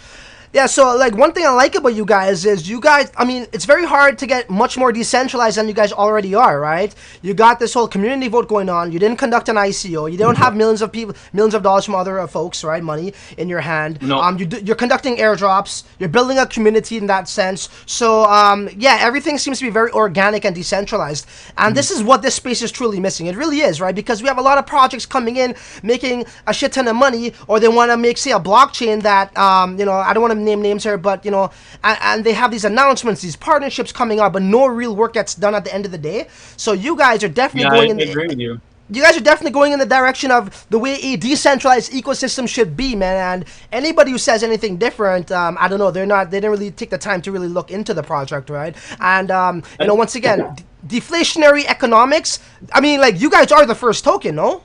Yeah, so like one thing I like about you guys is you guys, I mean, it's very hard to get much more decentralized than you guys already are, right? You got this whole community vote going on. You didn't conduct an ICO. You don't have millions of people, millions of dollars from other folks, right? Money in your hand. No. You're conducting airdrops. You're building a community in that sense. So yeah, everything seems to be very organic and decentralized. And this is what this space is truly missing. It really is, right? Because we have a lot of projects coming in, making a shit ton of money, or they want to make, say, a blockchain that, you know, I don't want to name names here, but you know, and they have these announcements, these partnerships coming out, but no real work gets done at the end of the day. So you guys are definitely going I agree with you. You guys are definitely going in the direction of the way a decentralized ecosystem should be, man. And anybody who says anything different, I don't know, they didn't really take the time to really look into the project, right? And you know, once again, deflationary economics. I mean, like, you guys are the first token, no?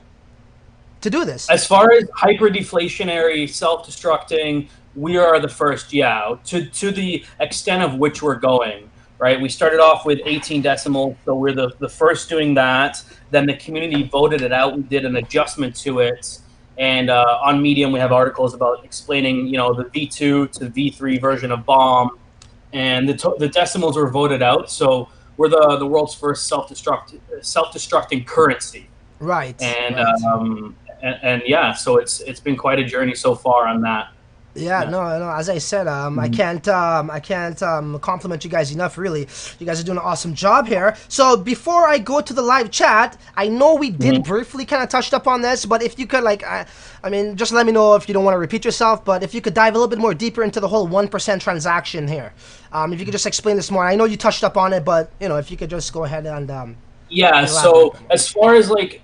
To do this. As far as hyper deflationary, self-destructing, we are the first, yeah, to the extent of which we're going, right? We started off with 18 decimals, so we're the first doing that. Then the community voted it out. We did an adjustment to it. And on Medium, we have articles about explaining, you know, the V2 to V3 version of BOMB. And the decimals were voted out. So we're the world's first self-destructing currency. Right. And, right. and yeah, so it's been quite a journey so far on that. Yeah, no. As I said, I can't compliment you guys enough. Really, you guys are doing an awesome job here. So before I go to the live chat, I know we did briefly kind of touched up on this, but if you could, like, I mean, just let me know if you don't want to repeat yourself. But if you could dive a little bit more deeper into the whole 1% transaction here, if you could just explain this more. I know you touched up on it, but you know, if you could just go ahead and yeah. So as far as like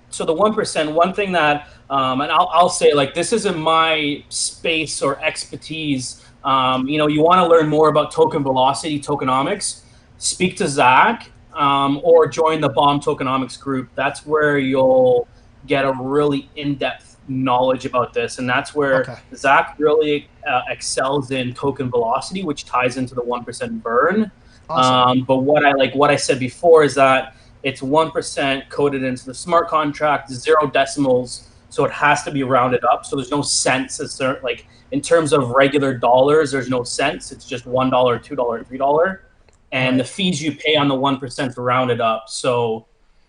so the 1%, one thing that and I'll say, like, this isn't my space or expertise. You know, you want to learn more about token velocity, tokenomics, speak to Zach, or join the Bomb Tokenomics group. That's where you'll get a really in-depth knowledge about this, and that's where Zach really excels in token velocity, which ties into the 1% burn. Awesome. But what I said before is that it's 1% coded into the smart contract, 0 decimals. So it has to be rounded up. So there's no cents. It's like, in terms of regular dollars, there's no cents. It's just $1, $2, $3. And the fees you pay on the 1% are rounded up. So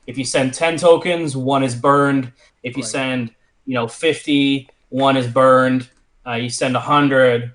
if you send 10 tokens, 1 is burned. If you send, you know, 50, 1 is burned. You send 100,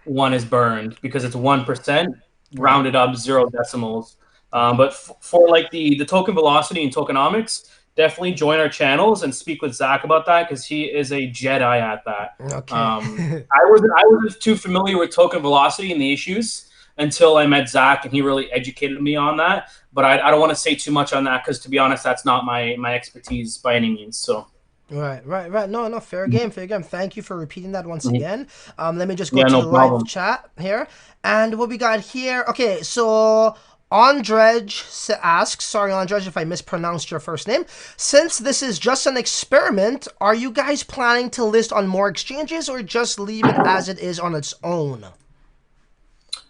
1 is burned, because it's 1% rounded up, 0 decimals. But for like the token velocity and tokenomics, definitely join our channels and speak with Zach about that, because he is a Jedi at that. Okay. I wasn't too familiar with token velocity and the issues until I met Zach, and he really educated me on that. But I don't want to say too much on that, because, to be honest, that's not my expertise by any means. So. Right. No, fair game. Thank you for repeating that once again. Let me just go to the live chat here. And what we got here, okay, so Andrej asks, sorry Andrej if I mispronounced your first name, since this is just an experiment, are you guys planning to list on more exchanges, or just leave it as it is on its own?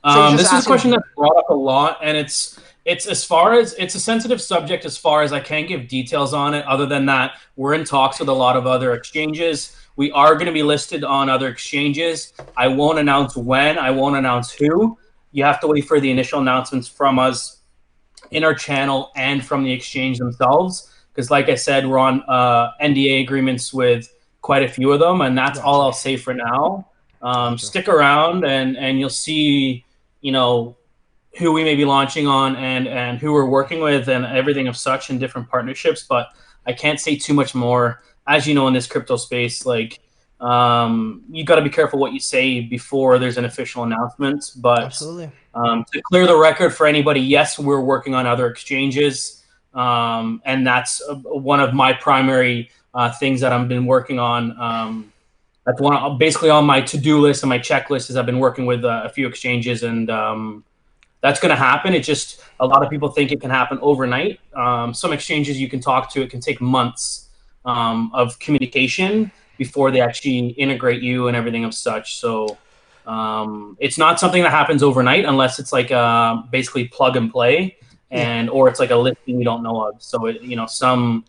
This is a question that's brought up a lot, and it's as far as, it's a sensitive subject as far as I can't give details on it. Other than that, we're in talks with a lot of other exchanges. We are going to be listed on other exchanges. I won't announce when, I won't announce who. You have to wait for the initial announcements from us in our channel and from the exchange themselves. Because, like I said, we're on NDA agreements with quite a few of them, and that's all I'll say for now. Stick around, and you'll see, you know, who we may be launching on, and who we're working with, and everything of such, in different partnerships. But I can't say too much more. As you know, in this crypto space, like, you got to be careful what you say before there's an official announcement. But absolutely. To clear the record for anybody, yes, we're working on other exchanges. and that's one of my primary things that I've been working on. That's basically on my to-do list and my checklist. Is I've been working with a few exchanges, and that's going to happen. It just, a lot of people think it can happen overnight. Some exchanges you can talk to, it can take months of communication before they actually integrate you and everything of such. So it's not something that happens overnight unless it's like basically plug and play, and or it's like a listing you don't know of. So it, some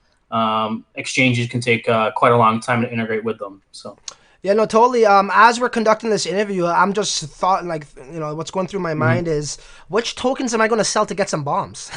exchanges can take quite a long time to integrate with them. So. Yeah, no, totally. As we're conducting this interview, I'm just what's going through my mind is, which tokens am I going to sell to get some bombs?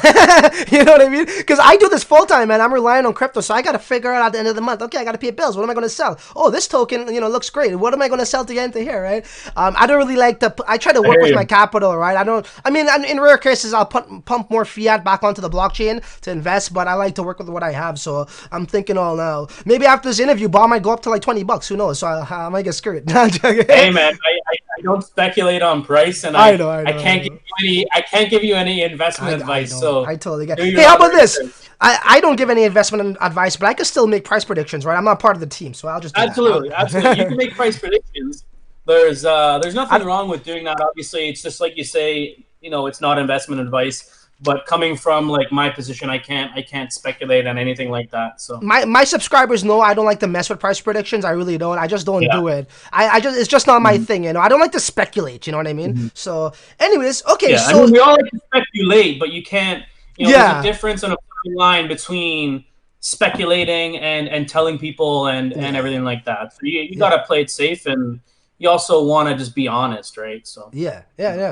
You know what I mean? Because I do this full time, man. I'm relying on crypto, so I got to figure out at the end of the month. Okay, I got to pay bills. What am I going to sell? Oh, this token, looks great. What am I going to sell to get into here, right? I don't really like to. I try to work with my capital, right? In rare cases, I'll pump more fiat back onto the blockchain to invest, but I like to work with what I have. So I'm thinking all now. Maybe after this interview, bomb might go up to like $20. Who knows? So I might get screwed. Hey man, I don't speculate on price, and I can't give you any investment advice. So I totally get it. Hey, how about this? I don't give any investment advice, but I can still make price predictions, right? I'm not part of the team, so I'll just do absolutely. You can make price predictions. There's nothing wrong with doing that. Obviously, it's just like you say, it's not investment advice. But coming from like my position, I can't speculate on anything like that. So my subscribers know I don't like to mess with price predictions. I really don't. I just don't do it. It's just not my thing. I don't like to speculate. You know what I mean? So, anyways, okay. Yeah, so we all like to speculate, but you can't. There's a difference and a fine line between speculating and telling people and everything like that. So you got to play it safe, and you also want to just be honest, right? So yeah,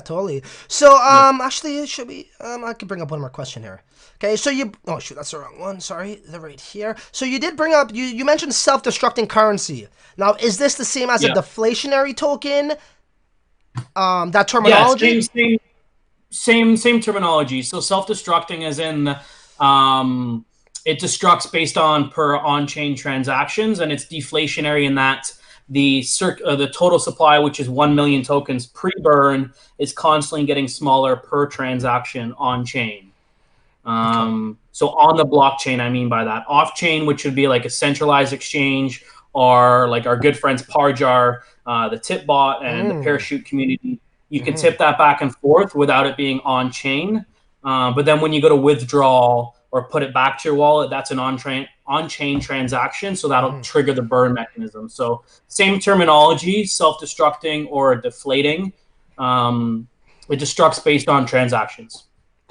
totally. So actually, should we? I can bring up one more question here. Okay, so oh shoot, that's the wrong one. Sorry, they're right here. So you did bring up you mentioned self-destructing currency. Now, is this the same as a deflationary token? That terminology. Yeah, same terminology. So self-destructing as in it destructs based on per on-chain transactions, and it's deflationary in that the total supply, which is 1 million tokens pre-burn, is constantly getting smaller per transaction on-chain. So on the blockchain, I mean by that. Off-chain, which would be like a centralized exchange, or like our good friends Parjar, the tip bot, and the parachute community, you can tip that back and forth without it being on-chain. But then when you go to withdraw or put it back to your wallet, that's an on-chain transaction, so that'll trigger the burn mechanism. So same terminology, self-destructing or deflating. It destructs based on transactions.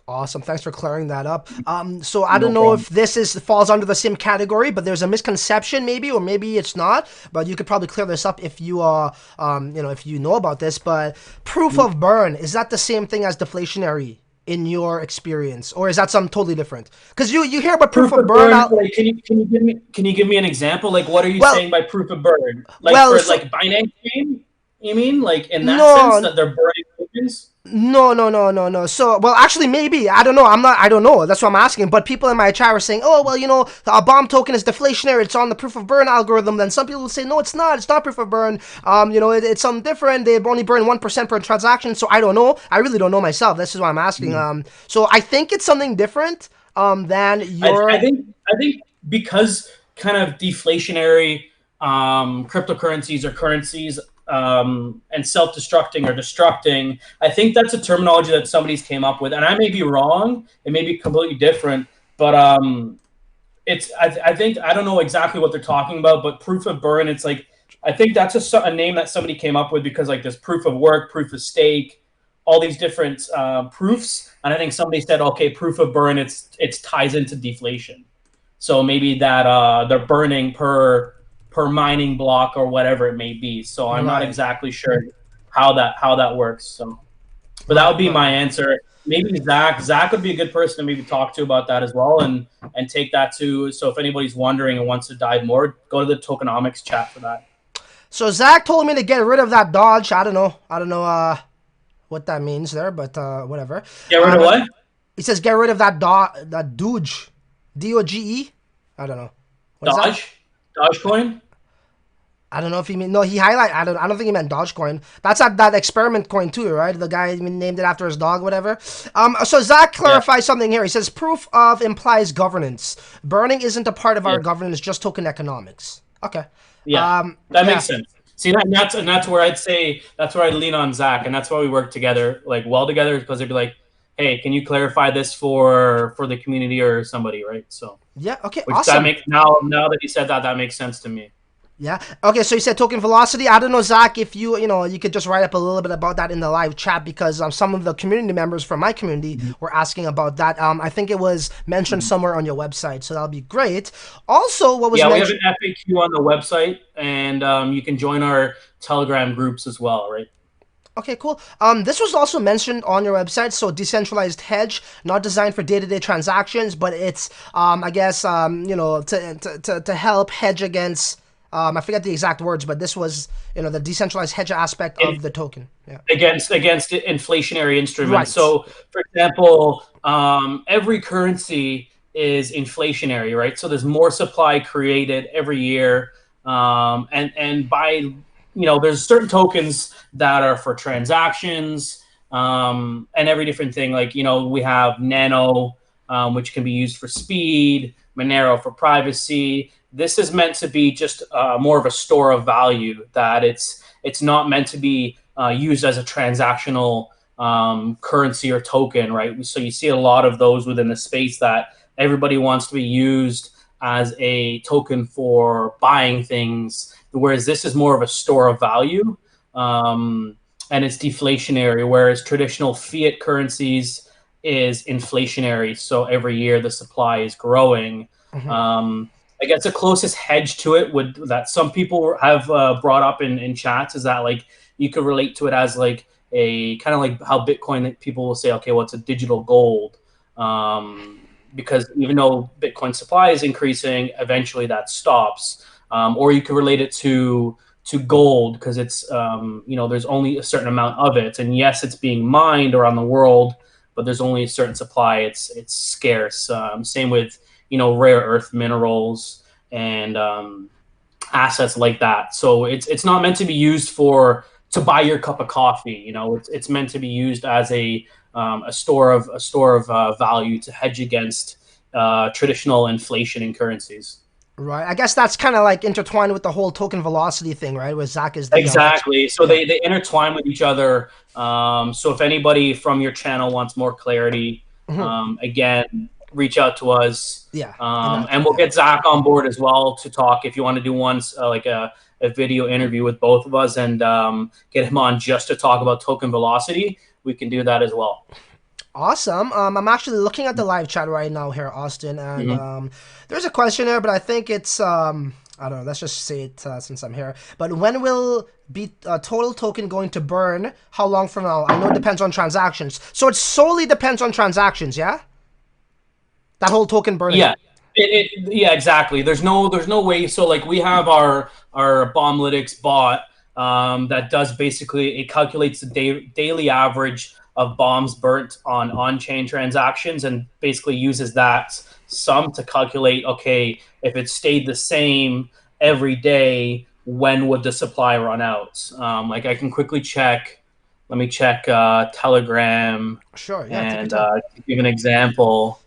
Awesome. Thanks for clearing that up. So I don't know if this falls under the same category, but there's a misconception maybe, or maybe it's not, but you could probably clear this up if you if you know about this. But proof of burn, is that the same thing as deflationary in your experience, or is that something totally different? Because you hear about proof of burn. Like, can you give me an example? Like, what are you saying by proof of burn? Like like Binance Chain? You mean like in that sense that they're burning tokens? No. So, well, actually, maybe. I don't know. I don't know. That's what I'm asking. But people in my chat are saying, oh, well, a bomb token is deflationary. It's on the proof of burn algorithm. Then some people will say, no, it's not. It's not proof of burn. It's something different. They only burn 1% per transaction. So I don't know. I really don't know myself. This is why I'm asking. So I think it's something different than your. I think because kind of deflationary cryptocurrencies or currencies. And self-destructing or destructing, I think that's a terminology that somebody's came up with, and I may be wrong. It may be completely different, but I think I don't know exactly what they're talking about. But proof of burn, it's like I think that's a name that somebody came up with because like there's proof of work, proof of stake, all these different proofs, and I think somebody said, okay, proof of burn, it's ties into deflation, so maybe that they're burning per mining block or whatever it may be. So I'm not exactly sure how that works. So, but that would be my answer. Maybe Zach would be a good person to maybe talk to about that as well, and take that to. So if anybody's wondering and wants to dive more, go to the Tokenomics chat for that. So Zach told me to get rid of that Dodge. I don't know what that means there, but whatever. Get rid of what? He says get rid of that Doge. DOGE? I don't know. Dogecoin? I don't know if he mean no. He highlight. I don't think he meant Dogecoin. That's that experiment coin too, right? The guy named it after his dog, whatever. So Zach Yeah. clarifies something here. He says proof of implies governance. Burning isn't a part of our Yeah. governance, just token economics. Okay. Yeah. That Yeah. makes sense. See that, and that's where I'd say that's where I'd lean on Zach, and that's why we work together, like well together, because they'd be like, "Hey, can you clarify this for the community or somebody?" Right? So, Yeah. Okay. which that Awesome. makes now that he said that, that makes sense to me. Yeah. Okay. So you said token velocity. I don't know, Zach, if you could just write up a little bit about that in the live chat because some of the community members from my community were asking about that. I think it was mentioned somewhere on your website, so that'll be great. Also, what was Yeah, we have an mentioned? FAQ on the website, and you can join our Telegram groups as well, right? Okay, cool. This was also mentioned on your website. So decentralized hedge, not designed for day-to-day transactions, but it's, I guess, to help hedge against. I forget the exact words, but this was, the decentralized hedge aspect In, of the token. Yeah. against inflationary instruments. Right. So, for example, every currency is inflationary, right? So there's more supply created every year, and by there's certain tokens that are for transactions, and every different thing. Like we have Nano, which can be used for speed, Monero for privacy. This is meant to be just more of a store of value. That it's not meant to be used as a transactional currency or token, right? So you see a lot of those within the space that everybody wants to be used as a token for buying things, whereas this is more of a store of value, and it's deflationary, whereas traditional fiat currencies is inflationary. So every year the supply is growing. I guess the closest hedge to it would that some people have brought up in chats is that like you could relate to it as like a kind of like how Bitcoin that people will say, okay, well, it's a digital gold. Because even though Bitcoin supply is increasing, eventually that stops. Or you could relate it to gold because it's there's only a certain amount of it, and yes, it's being mined around the world, but there's only a certain supply. It's scarce. Same with rare earth minerals and assets like that. So it's not meant to be used to buy your cup of coffee. It's meant to be used as a store of value to hedge against traditional inflation in currencies. Right. I guess that's kind of like intertwined with the whole token velocity thing, right? Where Zach is the Exactly. So yeah. they intertwine with each other. So if anybody from your channel wants more clarity, again, reach out to us. Yeah. And we'll get Zach on board as well to talk. If you want to do one like a video interview with both of us and get him on just to talk about token velocity, we can do that as well. Awesome. I'm actually looking at the live chat right now here, Austin, and there's a question there, but I think it's I don't know. Let's just say it since I'm here. But when will be total token going to burn? How long from now? I know it depends on transactions. So it solely depends on transactions, yeah? That whole token burning. Yeah. Yeah, exactly. There's no way. So like we have our Bomblytics bot that does basically it calculates the daily average of bombs burnt on on-chain transactions and basically uses that sum to calculate, okay, if it stayed the same every day, when would the supply run out? Like I can quickly check. Let me check Telegram. Sure. Yeah. And to give an example,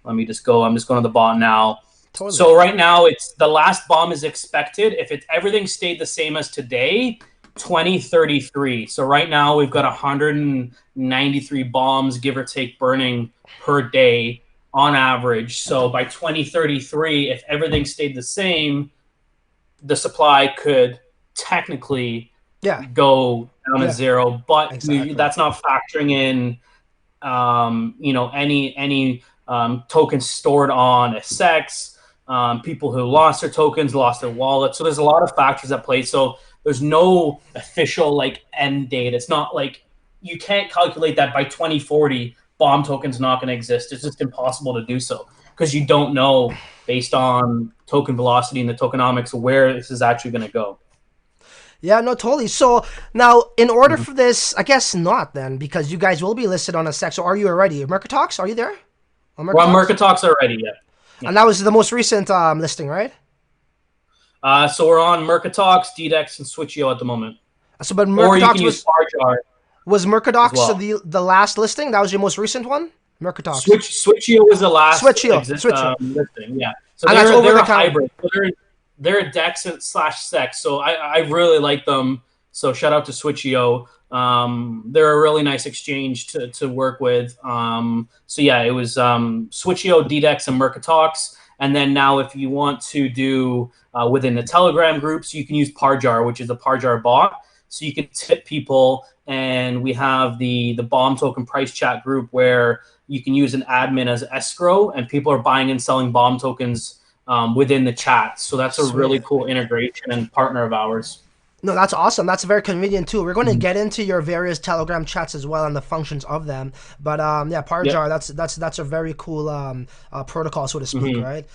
let me just go. I'm just going to the bot now. Totally. So right now, it's the last bomb is expected. If everything stayed the same as today, 2033. So right now we've got 193 bombs, give or take, burning per day on average. So by 2033, if everything stayed the same, the supply could technically go down to zero. But that's not factoring in, any tokens stored on SX, people who lost their tokens, lost their wallet. So there's a lot of factors at play. So there's no official like end date. It's not like you can't calculate that by 2040 bomb tokens not going to exist. It's just impossible to do so because you don't know based on token velocity and the tokenomics where this is actually going to go. Yeah, no, totally. So now, in order for this, I guess not then, because you guys will be listed on a SEC. So are you already? Mercatox, are you there? We're on Mercatox already, yeah. And that was the most recent listing, right? So we're on Mercatox, DDEX, and Switch.io at the moment. So, but Or you can Mercadox use Parjar was as Mercadox well. the last listing? That was your most recent one? Mercadox. Switch.io was the last Switch.io. listing. Yeah. So And that's over they're the a counter. hybrid. So they're a DEX / SEC. So I really like them. So shout out to Switch.io. They're a really nice exchange to work with. So yeah, it was Switch.io, DDEX, and Mercatox. And then now if you want to do within the Telegram groups, you can use Parjar, which is a Parjar bot. So you can tip people, and we have the BOMB token price chat group where you can use an admin as escrow, and people are buying and selling BOMB tokens within the chat. So that's a really cool integration and partner of ours. No, that's awesome. That's very convenient too. We're going to get into your various Telegram chats as well and the functions of them. But yeah, Parjar, that's a very cool protocol, so to speak, right?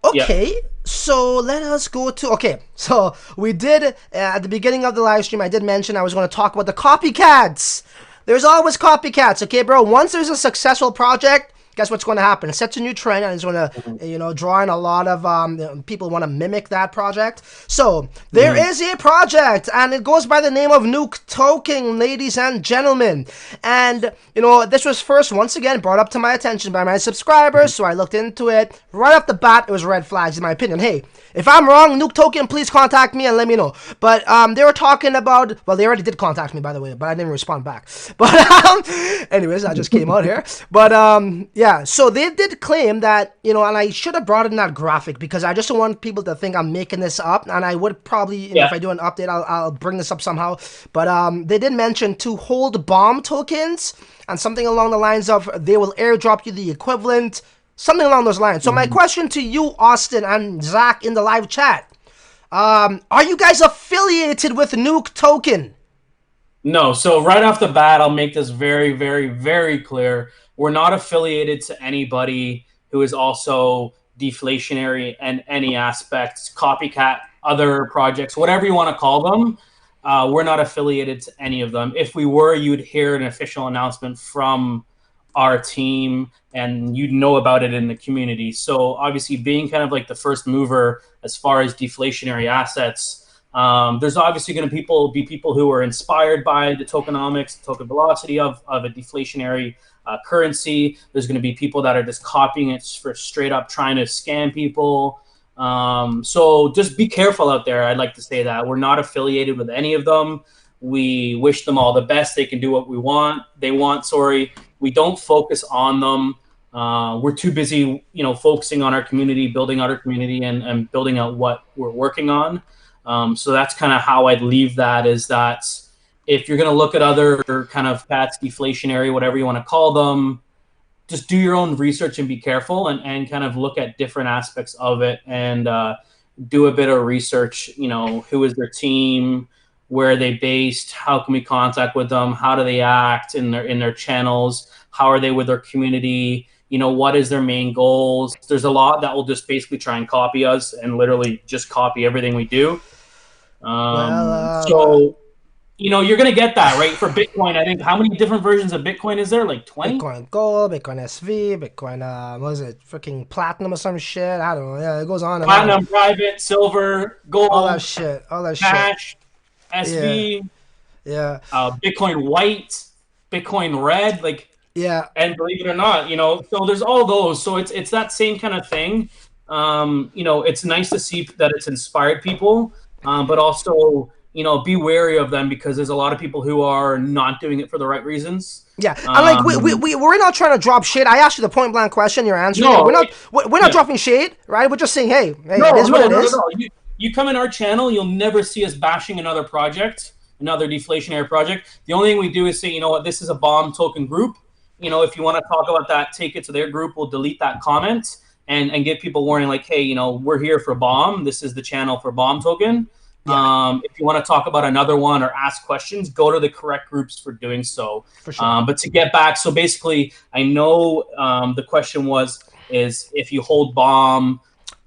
Okay, so let us go to so we did at the beginning of the live stream. I did mention I was going to talk about the copycats. There's always copycats, okay, bro. Once there's a successful project, guess what's going to happen? It sets a new trend, and it's going to, draw in a lot of people want to mimic that project. So there is a project, and it goes by the name of Nuke Token, ladies and gentlemen. And this was first, once again, brought up to my attention by my subscribers. So I looked into it. Right off the bat, it was red flags, in my opinion. Hey, if I'm wrong, Nuke Token, please contact me and let me know. But they were talking about, well, they already did contact me, by the way, but I didn't respond back. But anyways, I just came out here. But yeah, so they did claim that, and I should have brought in that graphic because I just don't want people to think I'm making this up. And I would probably, if I do an update, I'll bring this up somehow. But they did mention to hold BOMB tokens and something along the lines of they will airdrop you the equivalent. Something along those lines. So my question to you, Austin and Zach in the live chat, are you guys affiliated with Nuke Token? No. So right off the bat, I'll make this very, very, very clear. We're not affiliated to anybody who is also deflationary in any aspects, copycat, other projects, whatever you want to call them. We're not affiliated to any of them. If we were, you'd hear an official announcement from our team, and you'd know about it in the community. So obviously being kind of like the first mover as far as deflationary assets, there's obviously going to be people who are inspired by the tokenomics, token velocity of a deflationary currency. There's going to be people that are just copying it for straight up trying to scam people. So just be careful out there. I'd like to say that we're not affiliated with any of them. We wish them all the best. They can do what they want. We don't focus on them. We're too busy, focusing on our community, building out our community, and building out what we're working on. So that's kind of how I'd leave that, is that if you're going to look at other kind of cats, deflationary, whatever you want to call them, just do your own research and be careful and kind of look at different aspects of it and do a bit of research, who is their team, where are they based, how can we contact with them, how do they act in their channels, how are they with their community, what is their main goals. There's a lot that will just basically try and copy us and literally just copy everything we do. So you're going to get that, right? For Bitcoin, I think, how many different versions of Bitcoin is there? Like 20? Bitcoin Gold, Bitcoin SV, Bitcoin, what is it, freaking Platinum or some shit? I don't know. Yeah, it goes on and Platinum, on. Private, Silver, Gold. All that shit. Cash, SV. Yeah. Bitcoin White, Bitcoin Red, and believe it or not, so there's all those. So it's that same kind of thing. It's nice to see that it's inspired people, but also, be wary of them because there's a lot of people who are not doing it for the right reasons. Yeah, and we're not trying to drop shade. I asked you the point blank question. You're answering. No, we're not dropping shade, right? We're just saying, hey, no, it is what it is. No. You come in our channel, you'll never see us bashing another project, another deflationary project. The only thing we do is say, this is a BOMB token group. If you want to talk about that, take it to their group. We'll delete that comment and give people warning, like, hey, we're here for BOMB. This is the channel for BOMB token. Yeah. If you want to talk about another one or ask questions, go to the correct groups for doing so. For sure. But to get back, so basically, I know the question is if you hold BOMB,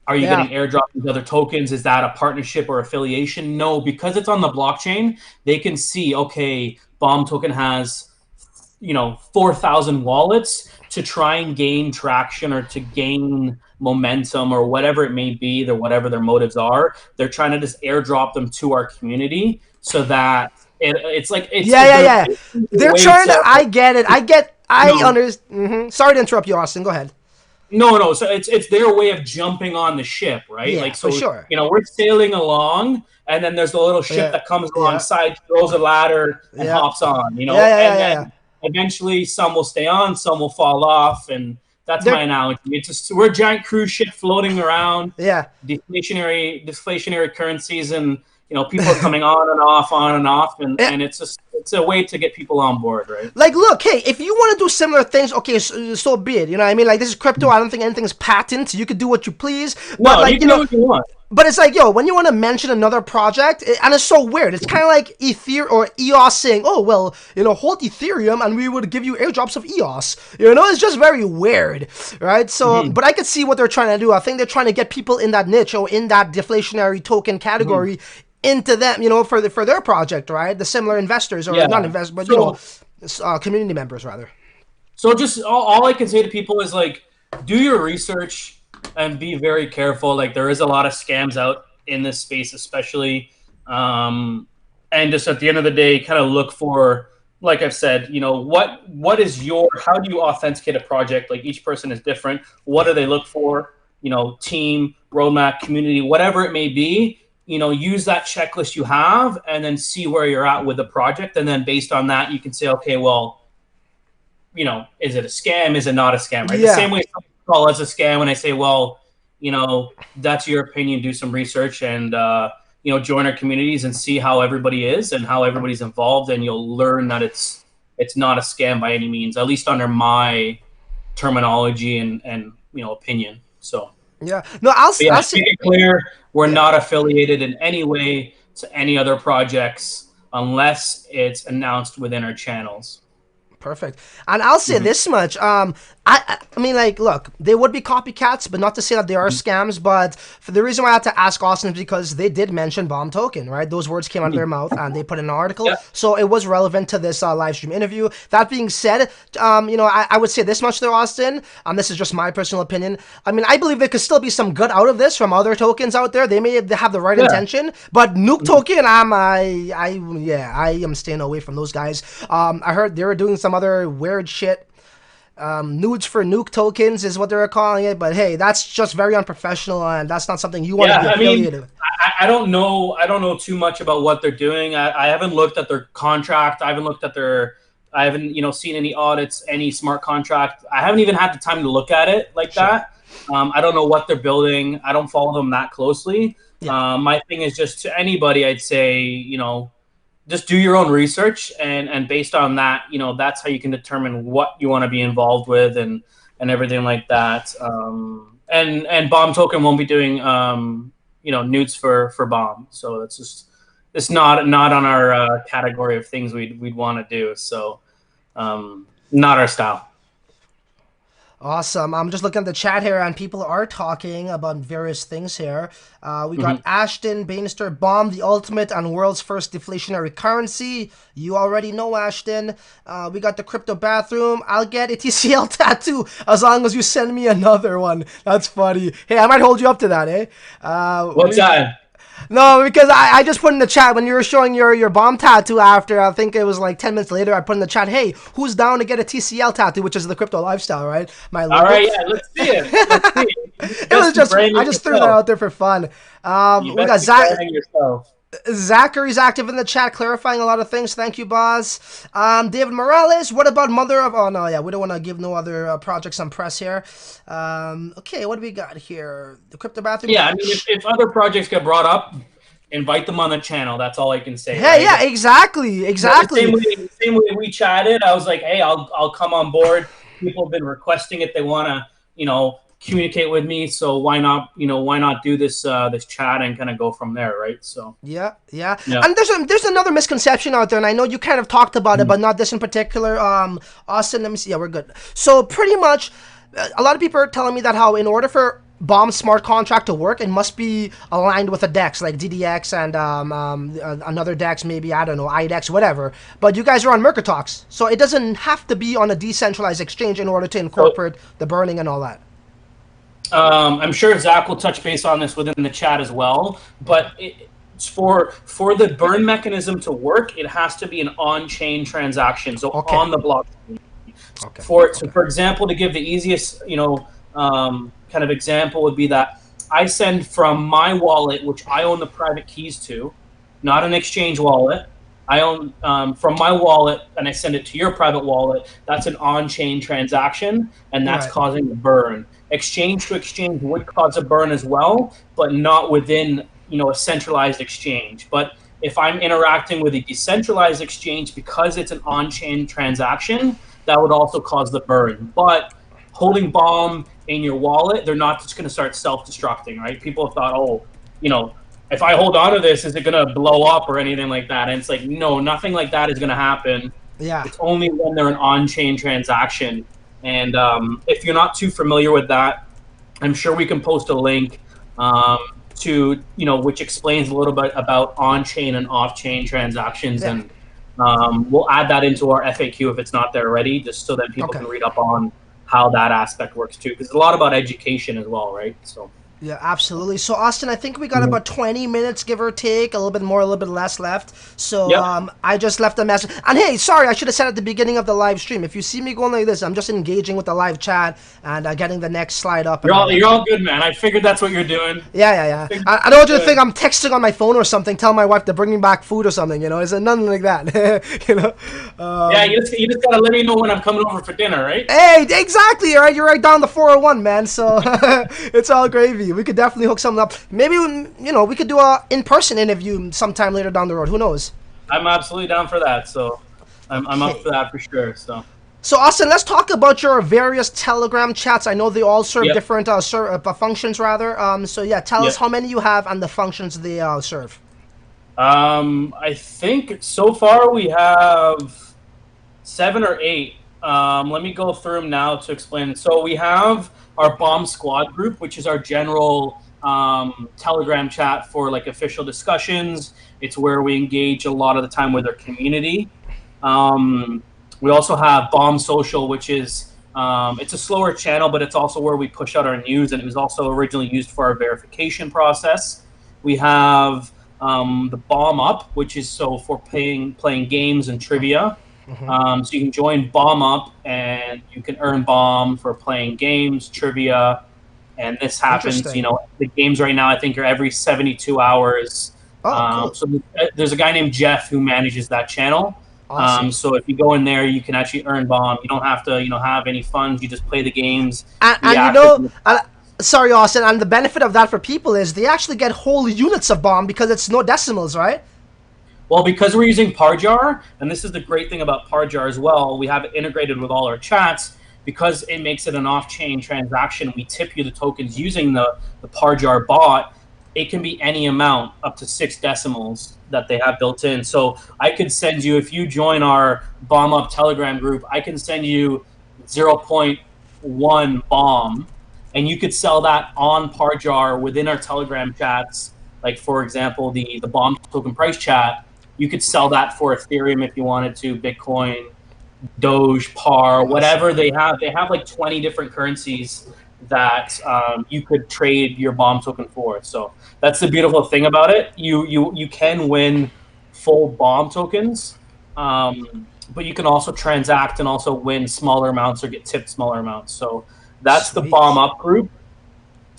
are you getting airdropped with other tokens? Is that a partnership or affiliation? No, because it's on the blockchain, they can see, okay, BOMB token has 4,000 wallets to try and gain traction or to gain momentum or whatever it may be, or whatever their motives are. They're trying to just airdrop them to our community so that it's like it's Yeah. their They're way trying to. to I get it. I no, understand. Sorry to interrupt you, Austin. Go ahead. no. So it's their way of jumping on the ship, right? Yeah, Like, for so, sure. we're sailing along, and then there's a little ship Yeah, that comes yeah, alongside, throws a ladder, and yeah, hops on. yeah. And then eventually some will stay on, some will fall off, and that's my They're analogy. It's just we're a giant cruise ship floating around, yeah. deflationary currencies, and people are coming on and off, and Eh, and it's a way to get people on board, right? Like, look, hey, if you want to do similar things, okay, so be it. You know what I mean? Like, this is crypto. I don't think anything's patent. You could do what you please. But, No, like, you can do what you want. but it's like, yo, when you want to mention another project, and it's so weird. It's kind of like Ether or EOS saying, oh, well, hold Ethereum and we would give you airdrops of EOS. It's just very weird, right? So, but I could see what they're trying to do. I think they're trying to get people in that niche or in that deflationary token category into them, for their project, right? The similar investors or Yeah. not investors, but, community members rather. So just all I can say to people is, like, do your research and be very careful. Like, there is a lot of scams out in this space, especially. And just at the end of the day, kind of look for, like I've said, what is how do you authenticate a project? Like, each person is different. What do they look for? Team, roadmap, community, whatever it may be. Use that checklist you have and then see where you're at with the project. And then based on that, you can say, okay, well, is it a scam? Is it not a scam? Right. Yeah. The same way some people call us a scam when I say, well, that's your opinion. Do some research and, join our communities and see how everybody is and how everybody's involved. And you'll learn that it's not a scam by any means, at least under my terminology and opinion. So. Yeah. No, I'll But yeah, I'll to say. make it clear, we're not affiliated in any way to any other projects unless it's announced within our channels. Perfect. And I'll say this much. I mean, like, look, they would be copycats, but not to say that they are scams. But for the reason why I had to ask Austin is because they did mention bomb token, right? Those words came out of their mouth and they put in an article. Yeah. So it was relevant to this live stream interview. That being said, I would say this much there, Austin, and this is just my personal opinion. I mean, I believe there could still be some good out of this from other tokens out there. They may have the right intention, but Nuke token, I am staying away from those guys. I heard they were doing some other weird shit. Nudes for nuke tokens is what they're calling it, but hey, that's just very unprofessional, and that's not something you want to be affiliated with. I don't know too much about what they're doing. I haven't looked at their contract. I haven't seen any audits, any smart contract. I haven't even had the time to look at it like that. I don't know what they're building. I don't follow them that closely. My thing is just to anybody, I'd say, just do your own research and based on that, that's how you can determine what you want to be involved with and everything like that. And bomb token won't be doing nudes for bomb. So it's not on our category of things we'd want to do. So not our style. Awesome. I'm just looking at the chat here, and people are talking about various things here. We got Ashton Bannister, bomb, the ultimate and world's first deflationary currency. You already know, Ashton. We got the crypto bathroom. I'll get a TCL tattoo as long as you send me another one. That's funny. Hey, I might hold you up to that, eh? What's that? No, because I just put in the chat when you were showing your bomb tattoo after, I think it was like 10 minutes later, I put in the chat, hey, who's down to get a TCL tattoo, which is the crypto lifestyle, right? My logo. All right, yeah, let's see it. It was just, I just threw that out there for fun. We got Zachary's active in the chat, clarifying a lot of things. Thank you, Boz. David Morales, what about mother of... Oh, no, yeah, we don't want to give no other projects on press here. Okay, what do we got here? The crypto bathroom? Yeah, I mean, if other projects get brought up, invite them on the channel. That's all I can say. Hey, right? yeah, exactly. The same way we chatted, I was like, hey, I'll come on board. People have been requesting it. They want to, communicate with me, so why not do this this chat and kind of go from there, right? So yeah. And there's another misconception out there, and I know you kind of talked about it, but not this in particular. Austin, let me see. Yeah, we're good. So pretty much a lot of people are telling me that how in order for bomb smart contract to work, it must be aligned with a DEX like DDX and another DEX, maybe, I don't know, IDEX, whatever. But you guys are on Mercatox, so it doesn't have to be on a decentralized exchange in order to incorporate the burning and all that. I'm sure Zach will touch base on this within the chat as well, but for the burn mechanism to work, it has to be an on-chain transaction, so Okay. on the blockchain. Okay. So for example, to give the easiest, kind of example would be that I send from my wallet, which I own the private keys to, not an exchange wallet. I own from my wallet, and I send it to your private wallet. That's an on-chain transaction, and that's Right. causing a burn. Exchange to exchange would cause a burn as well, but not within a centralized exchange. But if I'm interacting with a decentralized exchange because it's an on-chain transaction, that would also cause the burn. But holding bomb in your wallet, they're not just going to start self-destructing, right? People have thought, oh, if I hold on to this, is it going to blow up or anything like that? And it's like, no, nothing like that is going to happen. Yeah. It's only when they're an on-chain transaction. And if you're not too familiar with that, I'm sure we can post a link to, which explains a little bit about on-chain and off-chain transactions. Yeah. And we'll add that into our FAQ if it's not there already, just so that people Okay. can read up on how that aspect works too. Because it's a lot about education as well, right? So. Yeah, absolutely. So, Austin, I think we got about 20 minutes, give or take, a little bit more, a little bit less left. So, Yep. I just left a message. And hey, sorry, I should have said at the beginning of the live stream. If you see me going like this, I'm just engaging with the live chat and getting the next slide up. You're all good, man. I figured that's what you're doing. Yeah. I don't want you to think I'm texting on my phone or something, tell my wife to bring me back food or something, It's nothing like that, Yeah, you just gotta let me know when I'm coming over for dinner, right? Hey, exactly, all right? You're right down the 401, man, so it's all gravy. We could definitely hook something up. Maybe, we could do a in-person interview sometime later down the road. Who knows? I'm absolutely down for that, so I'm up for that for sure, so. So, Austin, let's talk about your various Telegram chats. I know they all serve Yep. different functions, rather. So, yeah, tell us Yep. how many you have and the functions they serve. I think so far we have 7 or 8. Let me go through them now to explain. So we have our bomb squad group, which is our general Telegram chat for like official discussions. It's where we engage a lot of the time with our community. We also have bomb social, which is it's a slower channel, but it's also where we push out our news, and it was also originally used for our verification process. We have the bomb up, which is for playing games and trivia. So you can join bomb up and you can earn bomb for playing games, trivia, and this happens. Interesting. The games right now I think are every 72 hours. Oh, cool. So there's a guy named Jeff who manages that channel. Awesome. So if you go in there, you can actually earn bomb. You don't have to have any funds. You just play the games. And sorry, Austin, and the benefit of that for people is they actually get whole units of bomb because it's no decimals, right? Well, because we're using Parjar, and this is the great thing about Parjar as well, we have it integrated with all our chats. Because it makes it an off-chain transaction, we tip you the tokens using the Parjar bot. It can be any amount, up to 6 decimals that they have built in. So I could send you, if you join our Bomb Up Telegram group, I can send you 0.1 bomb, and you could sell that on Parjar within our Telegram chats. Like, for example, the bomb token price chat, you could sell that for Ethereum if you wanted to, Bitcoin, Doge, Par, whatever they have. They have like 20 different currencies that you could trade your bomb token for. So that's the beautiful thing about it. You can win full bomb tokens, but you can also transact and also win smaller amounts or get tipped smaller amounts. So that's the bomb up group.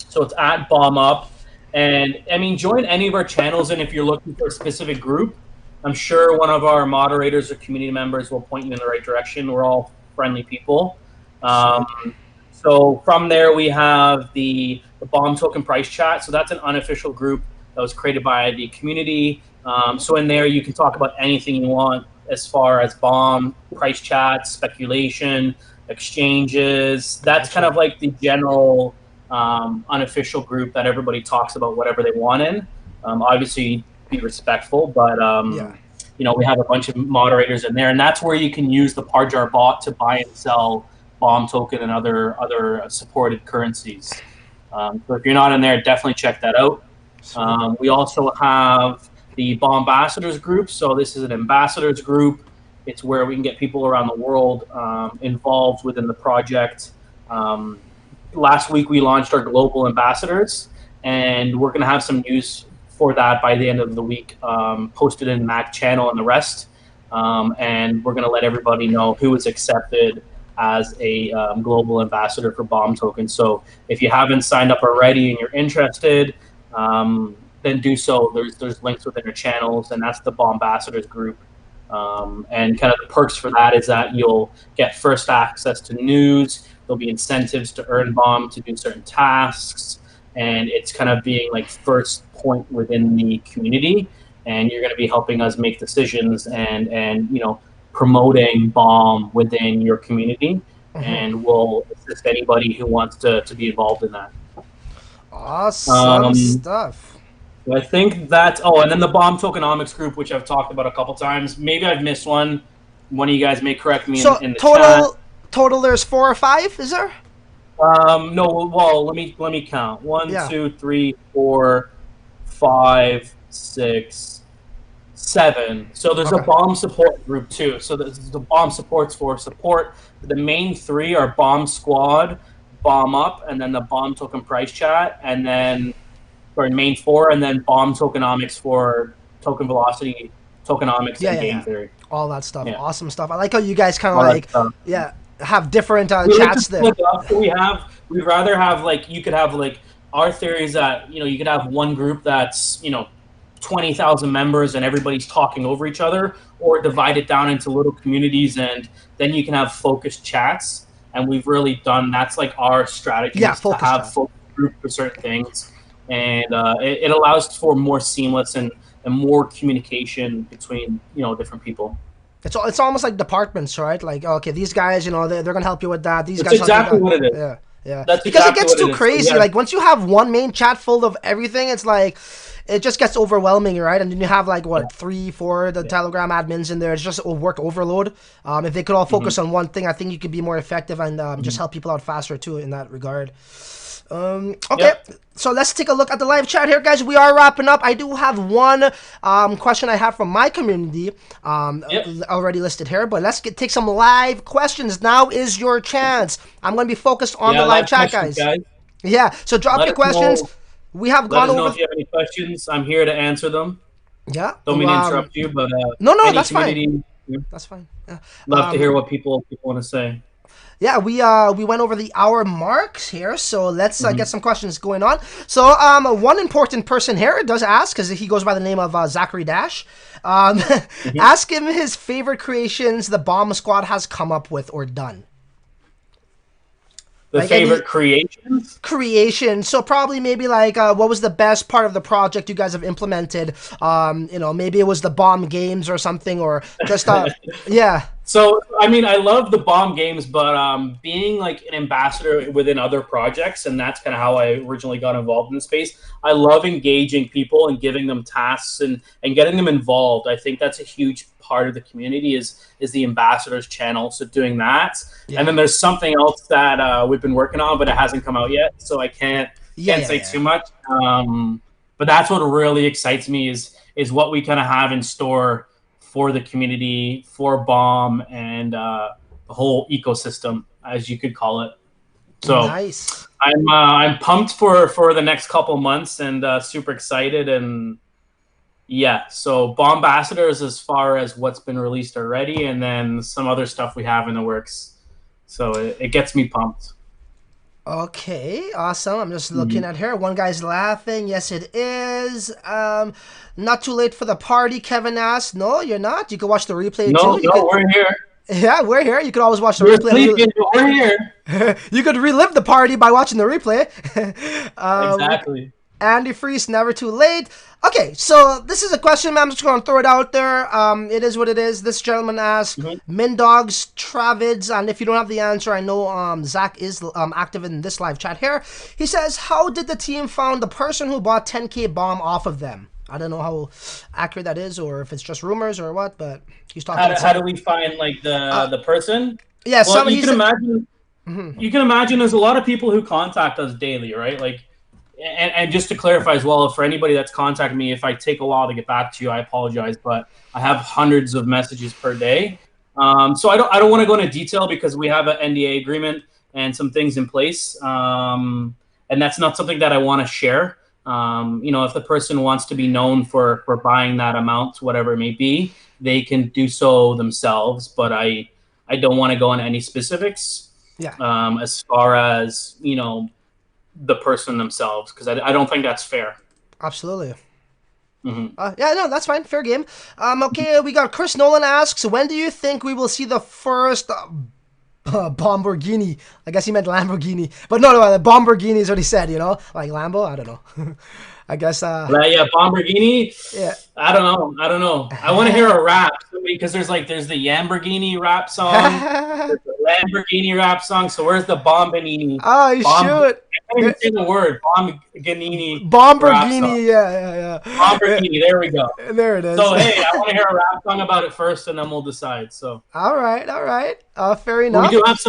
So it's at bomb up. And I mean, join any of our channels, and if you're looking for a specific group, I'm sure one of our moderators or community members will point you in the right direction. We're all friendly people. So from there, we have the bomb token price chat. So that's an unofficial group that was created by the community. So in there, you can talk about anything you want as far as bomb, price chats, speculation, exchanges. That's kind of like the general unofficial group that everybody talks about whatever they want in. Obviously, be respectful, but we have a bunch of moderators in there, and that's where you can use the Parjar bot to buy and sell bomb token and other supported currencies. So if you're not in there, definitely check that out. We also have the Bomb Ambassadors group. So this is an ambassadors group. It's where we can get people around the world involved within the project. last week we launched our global ambassadors, and we're going to have some news for that by the end of the week, posted in Mac channel and the rest. And we're going to let everybody know who is accepted as a global ambassador for BOMB token. So if you haven't signed up already and you're interested, then do so. There's links within your channels, and that's the BOMB ambassadors group. And kind of the perks for that is that you'll get first access to news. There'll be incentives to earn BOMB to do certain tasks, and it's kind of being like first point within the community. And you're going to be helping us make decisions and promoting BOMB within your community, and we'll assist anybody who wants to be involved in that. Awesome stuff. I think that's and then the BOMB Tokenomics group, which I've talked about a couple times. Maybe I've missed one. One of you guys may correct me in the chat. Total, there's 4 or 5. Is there? No. Well, let me count. 1, 2, 3, 4, 5, 6, 7. So there's a BOMB support group too. So the BOMB supports for support. The main 3 are BOMB Squad, BOMB Up, and then the BOMB Token Price Chat, and then main 4, and then BOMB Tokenomics for token velocity, tokenomics, and game theory. All that stuff. Yeah. Awesome stuff. I like how you guys kind of have different chats there. We'd rather have you could have our theory is that you could have one group that's 20,000 members and everybody's talking over each other, or divide it down into little communities, and then you can have focused chats. And we've really done that's our strategy to have focus group for certain things, and it allows for more seamless and more communication between different people. It's almost like departments, right? Like, okay, these guys, they're gonna help you with that. These That's guys exactly what it is. Yeah. That's because exactly it gets too crazy. So, yeah. Like once you have one main chat full of everything, it's like it just gets overwhelming, right? And then you have 3, 4 the Telegram admins in there. It's just a work overload. If they could all focus on one thing, I think you could be more effective and just help people out faster too in that regard. Okay, so let's take a look at the live chat here, guys. We are wrapping up. I do have one question I have from my community already listed here, but let's take some live questions. Now is your chance. I'm going to be focused on the live chat, guys. Yeah, so drop your questions. We have gone over. Let us know if you have any questions. I'm here to answer them. Yeah. Don't mean to interrupt you, but no, that's fine. That's fine. Yeah. Love to hear what people want to say. Yeah, we went over the hour marks here, so let's get some questions going on. So one important person here does ask, because he goes by the name of Zachary Dash. Ask him his favorite creations the BOMB Squad has come up with or done. The favorite creations? Creation. So probably maybe what was the best part of the project you guys have implemented? Maybe it was the BOMB games or something, or just yeah. So I mean, I love the BOMB games, but being an ambassador within other projects, and that's kind of how I originally got involved in the space. I love engaging people and giving them tasks and getting them involved. I think that's a huge part of the community is the ambassadors channel. So doing that, and then there's something else that we've been working on, but it hasn't come out yet, so I can't say too much. But that's what really excites me is what we kind of have in store for the community, for BOMB, and the whole ecosystem, as you could call it. So nice. I'm pumped for the next couple months, and super excited. And yeah, so BOMB ambassadors as far as what's been released already, and then some other stuff we have in the works. So it gets me pumped. Okay, awesome. I'm just looking at her. One guy's laughing. Yes, it is. Not too late for the party, Kevin asked. No, you're not. You can watch the replay too. No, we're here. Yeah, we're here. You can always watch the replay. Sleeping, but we're here. You could relive the party by watching the replay. Exactly. Andy Freeze, never too late. Okay, so this is a question, man. I'm just going to throw it out there. It is what it is. This gentleman asked, Mindogs, Travids, and if you don't have the answer, I know Zach is active in this live chat here. He says, how did the team found the person who bought 10K BOMB off of them? I don't know how accurate that is, or if it's just rumors or what, but he's talking. How do we find the person? Yeah, well, you can imagine. You can imagine there's a lot of people who contact us daily, right? And just to clarify as well, for anybody that's contacted me, if I take a while to get back to you, I apologize, but I have hundreds of messages per day. So I don't want to go into detail because we have an NDA agreement, and some things in place. And that's not something that I want to share. If the person wants to be known for buying that amount, whatever it may be, they can do so themselves. But I don't want to go into any specifics. Yeah. As far as the person themselves, because I don't think that's fair. Absolutely. Mm-hmm. Yeah, no, that's fine. Fair game. Okay, we got Chris Nolan asks, when do you think we will see the first Bomborghini? I guess he meant Lamborghini. But no, the Bomborghini is what he said, Like Lambo? I don't know. I guess... yeah, Bomborghini? Yeah. I don't know. I want to hear a rap, because there's the Lamborghini rap song, there's the Lamborghini rap song, so where's the Bomborghini? Oh, you should. I can't even say the word. Bomborghini. Yeah. Bomborghini, there we go. There it is. So, hey, I want to hear a rap song about it first, and then we'll decide. So. All right. Fair enough. We do have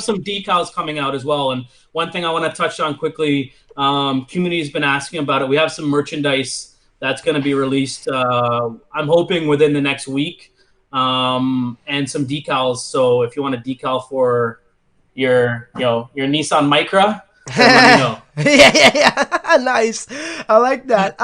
some decals coming out as well, and one thing I want to touch on quickly, community's been asking about it. We have some merchandise that's going to be released, I'm hoping within the next week, and some decals. So if you want a decal for your Nissan Micra, let me know. Yeah. Nice. I like that.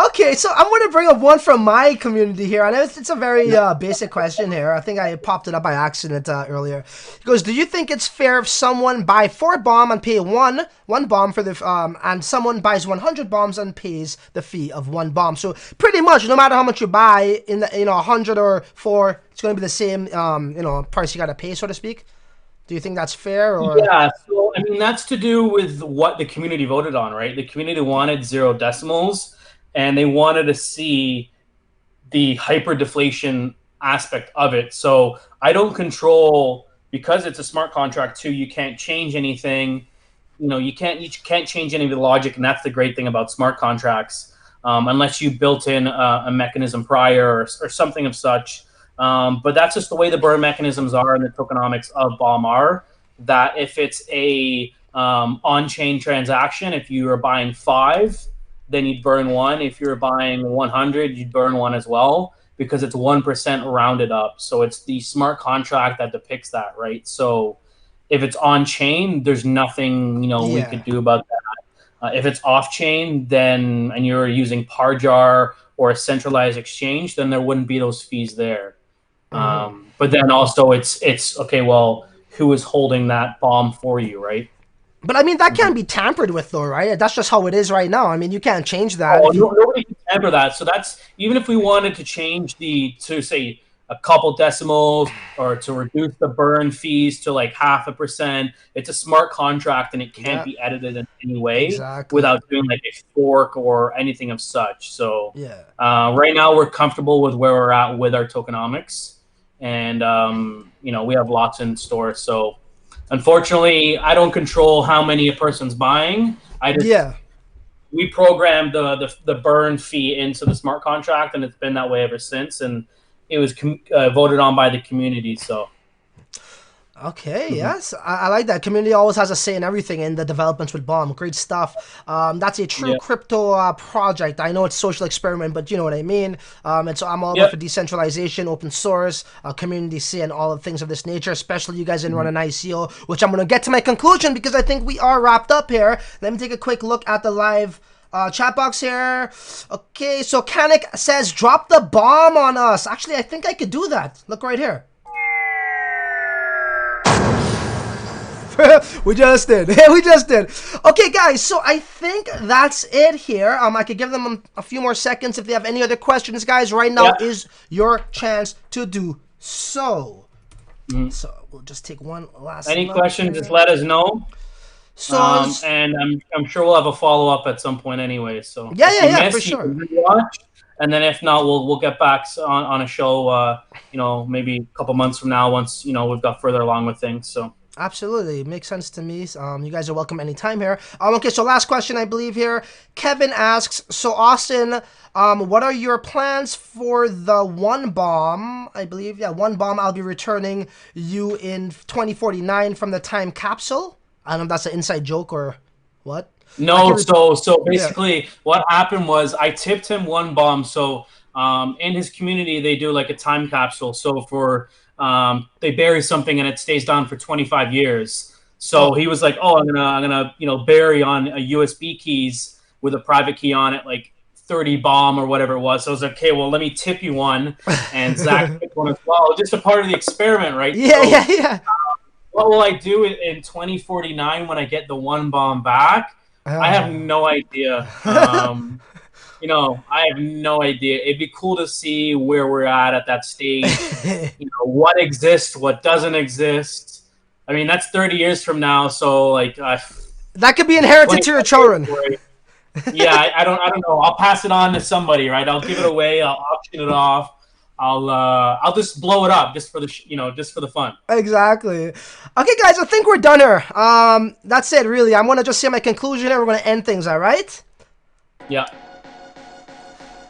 Okay, so I'm going to bring up one from my community here. I know it's a very basic question here. I think I popped it up by accident earlier. He goes, do you think it's fair if someone buy 4 bomb and pay one bomb for the and someone buys 100 bombs and pays the fee of 1 bomb? So pretty much, no matter how much you buy in the 100 or 4, it's going to be the same price you got to pay, so to speak. Do you think that's fair? Or? Yeah, so I mean that's to do with what the community voted on, right? The community wanted 0 decimals, and they wanted to see the hyper deflation aspect of it. So I don't control, because it's a smart contract too. You can't change anything. You can't change any of the logic, and that's the great thing about smart contracts, unless you built in a mechanism prior or something of such. But that's just the way the burn mechanisms are in the tokenomics of BOMB are, that if it's a on-chain transaction, if you are buying 5, then you'd burn 1. If you're buying 100, you'd burn 1 as well, because it's 1% rounded up. So it's the smart contract that depicts that, right? So if it's on-chain, there's nothing we could do about that. If it's off-chain, then and you're using Parjar or a centralized exchange, then there wouldn't be those fees there. But then also it's okay, well, who is holding that bomb for you, right? But I mean, that can't be tampered with though, right? That's just how it is right now. I mean, you can't change that. Nobody can tamper that. So that's, even if we wanted to change to say a couple decimals or to reduce the burn fees to like 0.5%, it's a smart contract and it can't be edited in any way without doing like a fork or anything of such. So right now we're comfortable with where we're at with our tokenomics, and we have lots in store. So unfortunately, I don't control how many a person's buying. We programmed the burn fee into the smart contract, and it's been that way ever since. And it was voted on by the community. So okay, yes, I like that. Community always has a say in everything in the developments with BOMB. Great stuff. That's a true crypto project. I know it's social experiment, but you know what I mean. And so I'm all about for decentralization, open source, community say, and all of things of this nature. Especially you guys didn't run an ICO, which I'm going to get to my conclusion because I think we are wrapped up here. Let me take a quick look at the live chat box here. Okay, so Kanik says, drop the bomb on us. Actually, I think I could do that. Look right here. We just did. We just did. Okay, guys, so I think that's it here. I could give them a few more seconds if they have any other questions, guys. Right now is your chance to do so. So we'll just take one last. Any questions, just let us know. So and I'm sure we'll have a follow up at some point anyway. So yeah, for sure. Watch, and then if not, we'll get back on a show. Maybe a couple months from now, once we've got further along with things. So absolutely makes sense to me. You guys are welcome anytime here. Okay, so last question I believe here. Kevin asks, so Austin, what are your plans for the 1 bomb? I believe 1 bomb. I'll be returning you in 2049 from the time capsule. I don't know if that's an inside joke or what. No, so basically what happened was I tipped him 1 bomb. So in his community, they do like a time capsule. So for they bury something and it stays down for 25 years. So he was like, "Oh, I'm gonna bury on a USB keys with a private key on it, like 30 bomb or whatever it was." So I was like, "Okay, well, let me tip you one," and Zach tipped one as well, just a part of the experiment, right? Yeah, so, yeah. What will I do in 2049 when I get the 1 bomb back? I have no idea. I have no idea. It'd be cool to see where we're at that stage. What exists, what doesn't exist. I mean, that's 30 years from now, so like that could be inherited to your children. Yeah, I don't know. I'll pass it on to somebody, right? I'll give it away. I'll auction it off. I'll just blow it up just for the just for the fun. Exactly. Okay, guys, I think we're done here. That's it, really. I'm gonna just say my conclusion, and we're gonna end things. All right? Yeah.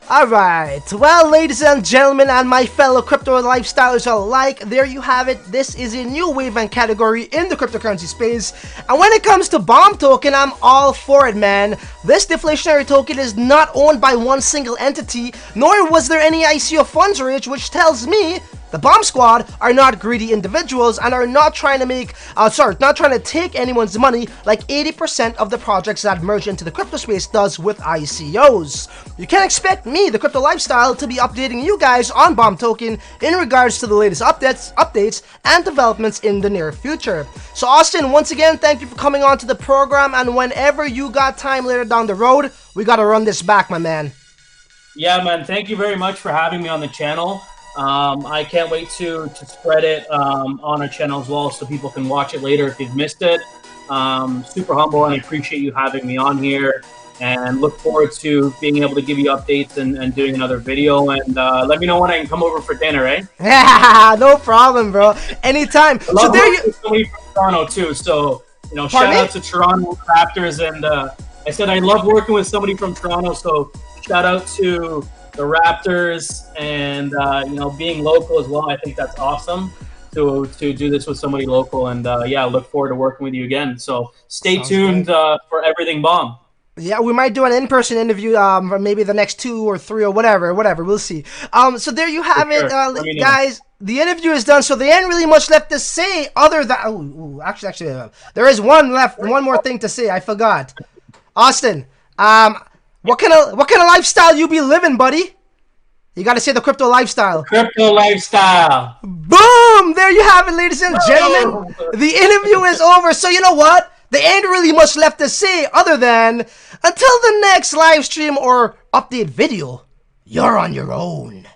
Alright, well, ladies and gentlemen, and my fellow crypto lifestylers alike, there you have it. This is a new wave and category in the cryptocurrency space. And when it comes to BOMB token, I'm all for it, man. This deflationary token is not owned by one single entity, nor was there any ICO funds raised, which tells me the BOMB squad are not greedy individuals and are not trying to not trying to take anyone's money like 80% of the projects that merge into the crypto space does with ICOs. You can expect me, the Crypto Lifestyle, to be updating you guys on BOMB token in regards to the latest updates and developments in the near future. So Austin, once again, thank you for coming on to the program, and whenever you got time later down the road, we gotta run this back, my man. Yeah, man, thank you very much for having me on the channel. I can't wait to spread it on our channel as well, so people can watch it later if you've missed it. Super humble, and I appreciate you having me on here, and look forward to being able to give you updates and doing another video. And let me know when I can come over for dinner, eh? Yeah, no problem, bro. Anytime. So there you somebody from Toronto too. So shout out to Toronto Raptors, and I said I love working with somebody from Toronto. So shout out to the Raptors, and being local as well. I think that's awesome to do this with somebody local, and yeah, I look forward to working with you again. So stay tuned for everything BOMB. Yeah, we might do an in-person interview for maybe the next 2 or 3 or whatever, we'll see. So there you have it, guys. The interview is done, so there ain't really much left to say other than actually there is one more thing to say. I forgot. Austin, what kind of lifestyle you be living, buddy? You gotta say the crypto lifestyle. Crypto lifestyle. Boom! There you have it, ladies and gentlemen. The interview is over, so you know what? There ain't really much left to say other than until the next live stream or update video, you're on your own.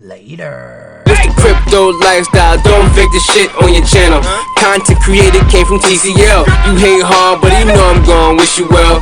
Later. It's the crypto lifestyle, don't fake the shit on your channel. Content created came from TCL. You hate hard, but you know I'm gonna wish you well.